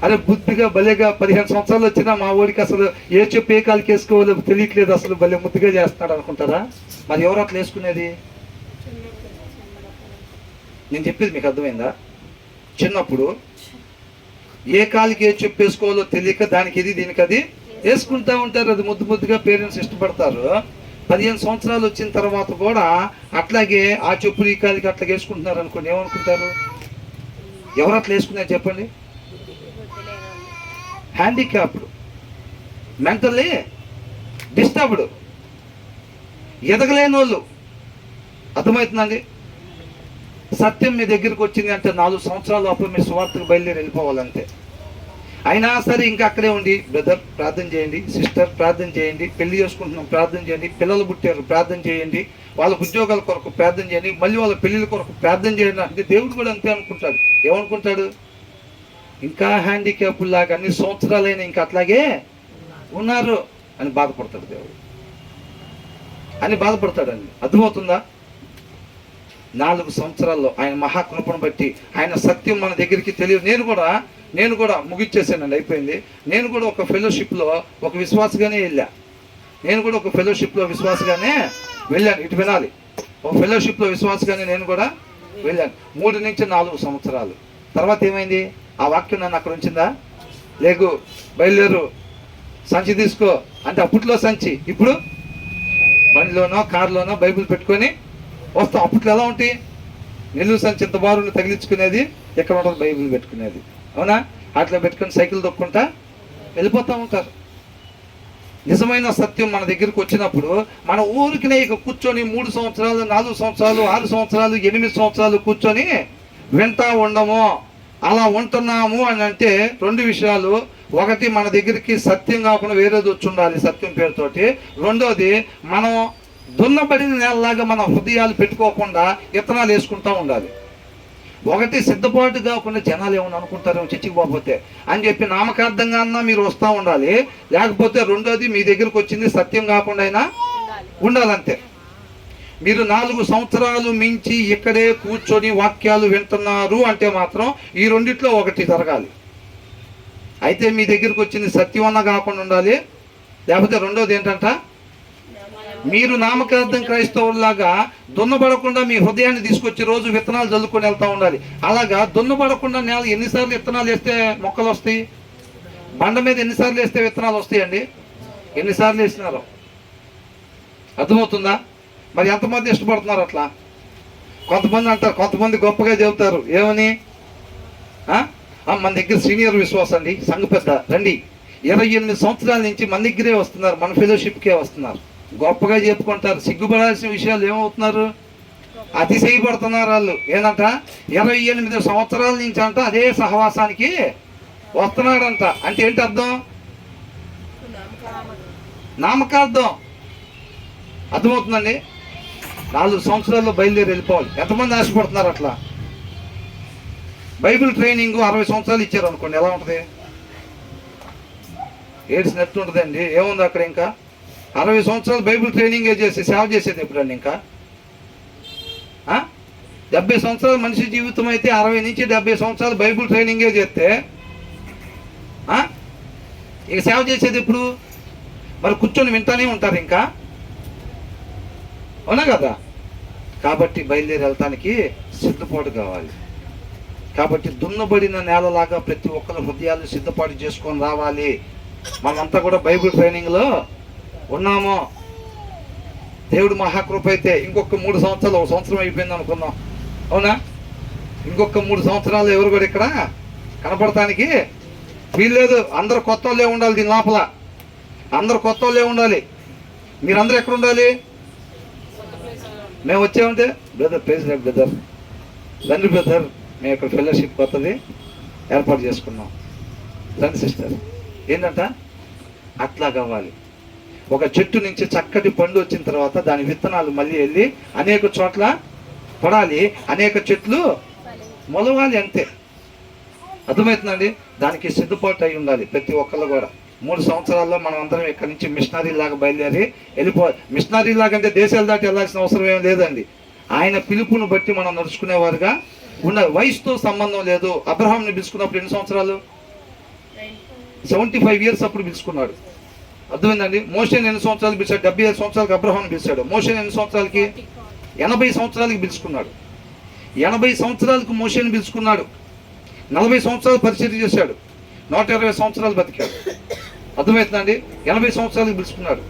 అరే బుద్ధిగా భలేగా 15 సంవత్సరాలు వచ్చినా మా ఓడికి అసలు ఏ చెప్పు ఏ కాలికి వేసుకోవాలో తెలియట్లేదు, అసలు భలే ముద్దుగా చేస్తున్నాడు అనుకుంటారా? మరి ఎవరు అట్లా వేసుకునేది? నేను చెప్పేది మీకు అర్థమైందా? చిన్నప్పుడు ఏ కాలికి ఏ చెప్పు వేసుకోవాలో తెలియక దానికి ఇది దీనికి అది వేసుకుంటా ఉంటారు. అది ముద్దుగా పేరెంట్స్ ఇష్టపడతారు. 15 సంవత్సరాలు వచ్చిన తర్వాత కూడా అట్లాగే ఆ చెప్పులు ఈ కాలికి అట్లా వేసుకుంటున్నారు అనుకోండి, ఏమనుకుంటారు? ఎవరు అట్లా వేసుకున్నారు చెప్పండి? హ్యాండిక్యాప్డ్, మెంటల్లీ డిస్టర్బ్డ్, ఎదగలేని వాళ్ళు. అర్థమవుతుందండి? సత్యం మీ దగ్గరికి వచ్చింది అంటే 4 సంవత్సరాలు అప్పుడు మీరు సువార్తకు బయలుదేరి వెళ్ళిపోవాలంతే. అయినా సరే ఇంకా అక్కడే ఉండి, బ్రదర్ ప్రార్థన చేయండి, సిస్టర్ ప్రార్థన చేయండి, పెళ్లి చేసుకుంటున్నాం ప్రార్థన చేయండి, పిల్లలు పుట్టారు ప్రార్థన చేయండి, వాళ్ళ ఉద్యోగాల కొరకు ప్రార్థన చేయండి, మళ్ళీ వాళ్ళ పెళ్ళిళ్ళ కొరకు ప్రార్థన చేయండి అంటే దేవుడు కూడా అంతే అనుకుంటాడు. ఏమనుకుంటాడు? ఇంకా హ్యాండిక్యాప్డ్ లాగా అన్ని సంవత్సరాలైనా ఇంకా అట్లాగే ఉన్నారు అని బాధపడతాడు దేవుడు, అని బాధపడతాడండి. అర్థమవుతుందా? 4 సంవత్సరాల్లో ఆయన మహాకృపను బట్టి ఆయన సత్యం మన దగ్గరికి తెలియదు. నేను కూడా ముగిచ్చేసానండి, అయిపోయింది. నేను కూడా ఒక ఫెలోషిప్లో ఒక విశ్వాసగానే వెళ్ళాను. ఇటు వినాలి, ఒక ఫెలోషిప్లో విశ్వాసగానే నేను కూడా వెళ్ళాను. 3 నుంచి 4 సంవత్సరాలు తర్వాత ఏమైంది? ఆ వాక్యం నన్ను అక్కడ ఉంచిందా? లేకు బయలుదేరు, సంచి తీసుకో అంటే అప్పట్లో సంచి, ఇప్పుడు బండిలోనో కారులోనో బైబిల్ పెట్టుకొని వస్తాం. అప్పట్లో ఎలా ఉంటాయి? నెల్లూరు సంచి ఇంత బారుని తగిలించుకునేది, ఎక్కడ ఉంటుంది బైబిల్ పెట్టుకునేది, అవునా? అట్లా పెట్టుకొని సైకిల్ దొక్కుంటా వెళ్ళిపోతూ ఉంటారు. నిజమైన సత్యం మన దగ్గరికి వచ్చినప్పుడు మన ఊరికినే ఇక కూర్చొని 3 సంవత్సరాలు 4 సంవత్సరాలు 6 సంవత్సరాలు 8 సంవత్సరాలు కూర్చొని వింటా ఉండము. అలా ఉంటున్నాము అని అంటే 2 విషయాలు. ఒకటి, మన దగ్గరికి సత్యం కాకుండా వేరేది వచ్చి ఉండాలి సత్యం పేరుతోటి. రెండోది, మనం దున్నబడిన నేలలాగా మన హృదయాలు పెట్టుకోకుండా విత్తనాలు వేసుకుంటూ ఉండాలి. ఒకటి, సిద్ధపాటు కాకుండా జనాలు ఏమన్నా అనుకుంటారు చర్చికి పోకపోతే అని చెప్పి నామకార్థంగా అన్నా మీరు వస్తూ ఉండాలి. లేకపోతే రెండోది, మీ దగ్గరకు వచ్చింది సత్యం కాకుండా అయినా ఉండాలంతే. మీరు 4 సంవత్సరాలు మించి ఇక్కడే కూర్చొని వాక్యాలు వింటున్నారు అంటే మాత్రం ఈ రెండిట్లో ఒకటి జరగాలి. అయితే మీ దగ్గరకు వచ్చింది సత్యం అన్నా కాకుండా ఉండాలి. లేకపోతే రెండోది ఏంటంట, మీరు నామకార్థం క్రైస్తవులాగా దున్నబడకుండా మీ హృదయాన్ని తీసుకొచ్చి రోజు విత్తనాలు చల్లుకొని వెళ్తూ ఉండాలి. అలాగా దున్నబడకుండా నేల ఎన్నిసార్లు విత్తనాలు వేస్తే మొక్కలు వస్తాయి? బండ మీద ఎన్నిసార్లు వేస్తే విత్తనాలు వస్తాయండి? ఎన్నిసార్లు వేసినారో అర్థమవుతుందా? మరి ఎంతమంది ఇష్టపడుతున్నారు అట్లా? కొంతమంది అంటారు, కొంతమంది గొప్పగా చెబుతారు ఏమని, మన దగ్గర సీనియర్ విశ్వాసం అండి, సంఘ పెద్ద రండి, 28 సంవత్సరాల నుంచి మన దగ్గరే వస్తున్నారు, మన ఫెలోషిప్కే వస్తున్నారు, గొప్పగా చెప్పుకుంటారు. సిగ్గుపడాల్సిన విషయాలు ఏమవుతున్నారు? అతిశయపడుతున్నారు వాళ్ళు. ఏంటంట 28 సంవత్సరాల నుంచి అంట అదే సహవాసానికి వస్తున్నాడంట. అంటే ఏంటి అర్థం? నామకార్థం. అర్థమవుతుందండి? 4 సంవత్సరాల్లో బయలుదేరి వెళ్ళిపోవాలి. ఎంతమంది ఆశపడుతున్నారు అట్లా? బైబిల్ ట్రైనింగ్ 60 సంవత్సరాలు ఇచ్చారు అనుకోండి, ఎలా ఉంటుంది? ఏడ్చినట్టు ఉంటుందండి. ఏముంది అక్కడ? ఇంకా 60 సంవత్సరాలు బైబిల్ ట్రైనింగే చేసి సేవ చేసేది ఎప్పుడండి? ఇంకా 70 సంవత్సరాలు మనిషి జీవితం అయితే 60 నుంచి 70 సంవత్సరాలు బైబిల్ ట్రైనింగే చేస్తే ఇక సేవ చేసేది ఎప్పుడు? మరి కూర్చొని వింటానే ఉంటారు ఇంకా, అవునా కదా? కాబట్టి బయలుదేరి వెళ్తానికి సిద్ధపాటు కావాలి. కాబట్టి దున్నబడిన నేలలాగా ప్రతి ఒక్కరు హృదయాలు సిద్ధపాటు చేసుకొని రావాలి. మనమంతా కూడా బైబిల్ ట్రైనింగ్లో ఉన్నాము. దేవుడు మహాకృప అయితే ఇంకొక 3 సంవత్సరాలు, 1 సంవత్సరం అయిపోయింది అనుకుందాం, అవునా? ఇంకొక 3 సంవత్సరాలు ఎవరు కూడా ఇక్కడ కనపడటానికి వీల్లేదు. అందరు కొత్త వాళ్ళే ఉండాలి. దీని లోపల అందరు కొత్త వాళ్ళే ఉండాలి. మీరందరూ ఎక్కడ ఉండాలి? మేము వచ్చామంటే బ్రదర్ ప్లీజ్ బ్రదర్ రండి బ్రదర్, మేము ఇక్కడ ఫెలోషిప్ కొత్తది ఏర్పాటు చేసుకున్నాం, రండి సిస్టర్. ఏంటంట అట్లా కావాలి. ఒక చెట్టు నుంచి చక్కటి పండు వచ్చిన తర్వాత దాని విత్తనాలు మళ్ళీ వెళ్ళి అనేక చోట్ల పడాలి, అనేక చెట్లు మొలవాలి, అంతే. అర్థమవుతుందండి? దానికి సిద్ధపాటు అయి ఉండాలి ప్రతి ఒక్కళ్ళు కూడా. 3 సంవత్సరాల్లో మనం అందరం ఇక్కడి నుంచి మిషనరీ లాగా బయలుదేరి వెళ్ళిపోవాలి. మిషనరీ లాగా అంటే దేశాలు దాటి వెళ్ళాల్సిన అవసరం ఏం లేదండి. ఆయన పిలుపును బట్టి మనం నడుచుకునేవారుగా ఉండాలి. వయసుతో సంబంధం లేదు. అబ్రహాంని పిలుచుకున్నప్పుడు ఎన్ని సంవత్సరాలు? 75 ఇయర్స్ అప్పుడు పిలుచుకున్నాడు. అర్థమైందండి? మోషేని ఎన్ని సంవత్సరాలు పిలిచాడు? 75 సంవత్సరాలకి అబ్రహాంని పిలిచాడు. మోషేని ఎన్ని సంవత్సరాలకి? 80 సంవత్సరాలకి పిలుచుకున్నాడు. 80 సంవత్సరాలకు మోషేని పిలుచుకున్నాడు. 40 సంవత్సరాలు పరిచయం చేశాడు. 120 సంవత్సరాలు బతికాడు. అర్థమవుతుందండి? 80 సంవత్సరాలకు పిలుచుకున్నాడు.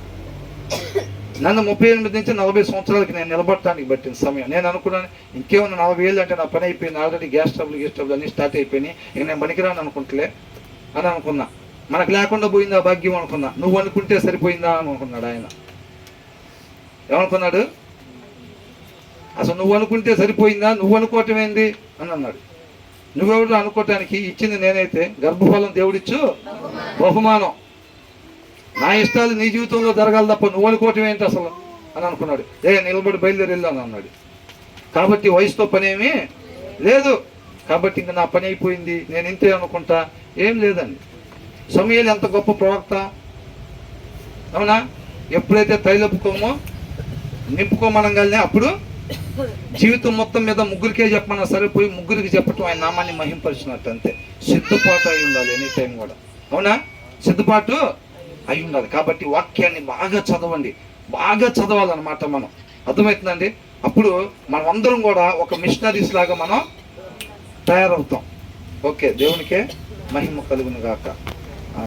నన్ను 38 నుంచి 40 సంవత్సరాలకి నేను నిలబడటానికి పట్టిన సమయం. నేను అనుకున్నాను ఇంకేమన్నా 40 ఏళ్ళు అంటే నా పని అయిపోయింది, ఆల్రెడీ గ్యాస్ ట్రబుల్ అన్నీ స్టార్ట్ అయిపోయినాయి, ఇక నేను పనికిరాను అనుకుంటలే అని అనుకున్నా. మనకు లేకుండా పోయిందా భాగ్యం అనుకున్నా. నువ్వు అనుకుంటే సరిపోయిందా అని అనుకున్నాడు ఆయన. ఏమనుకున్నాడు? అసలు నువ్వు అనుకుంటే సరిపోయిందా, నువ్వు అనుకోవటం ఏంది అని అన్నాడు. నువ్వెవరు అనుకోవటానికి, ఇచ్చింది నేనైతే. గర్భఫలం దేవుడిచ్చు బహుమానం. నా ఇష్టాలు నీ జీవితంలో జరగాలి తప్ప నువ్వు అనుకోవటం ఏంటి అసలు అని అనుకున్నాడు. నిలబడి బయలుదేరి వెళ్ళాను అన్నాడు. కాబట్టి వయసుతో పని ఏమీ లేదు, కాబట్టి ఇంక నా పని అయిపోయింది, నేను ఇంతే అనుకుంటా. ఏం లేదండి. సమూయేలు ఎంత గొప్ప ప్రవక్త, అవునా? ఎప్పుడైతే తైలపుకోమో నింపుకోమనగానే అప్పుడు జీవితం మొత్తం మీద ముగ్గురికే చెప్పమన్నా సరే పోయి ముగ్గురికి చెప్పటం ఆయన నామాన్ని మహింపరిచినట్టు అంతే. సిద్ధపాటు అయి ఉండాలి ఎనీ టైం కూడా, అవునా? సిద్ధపాటు అయి ఉండాలి. కాబట్టి వాక్యాన్ని బాగా చదవండి, బాగా చదవాలన్నమాట మనం. అర్థమవుతుందండి? అప్పుడు మనం అందరం కూడా ఒక మిషనరీస్ లాగా మనం తయారవుతాం. ఓకే, దేవునికే మహిమ కలుగును గాక.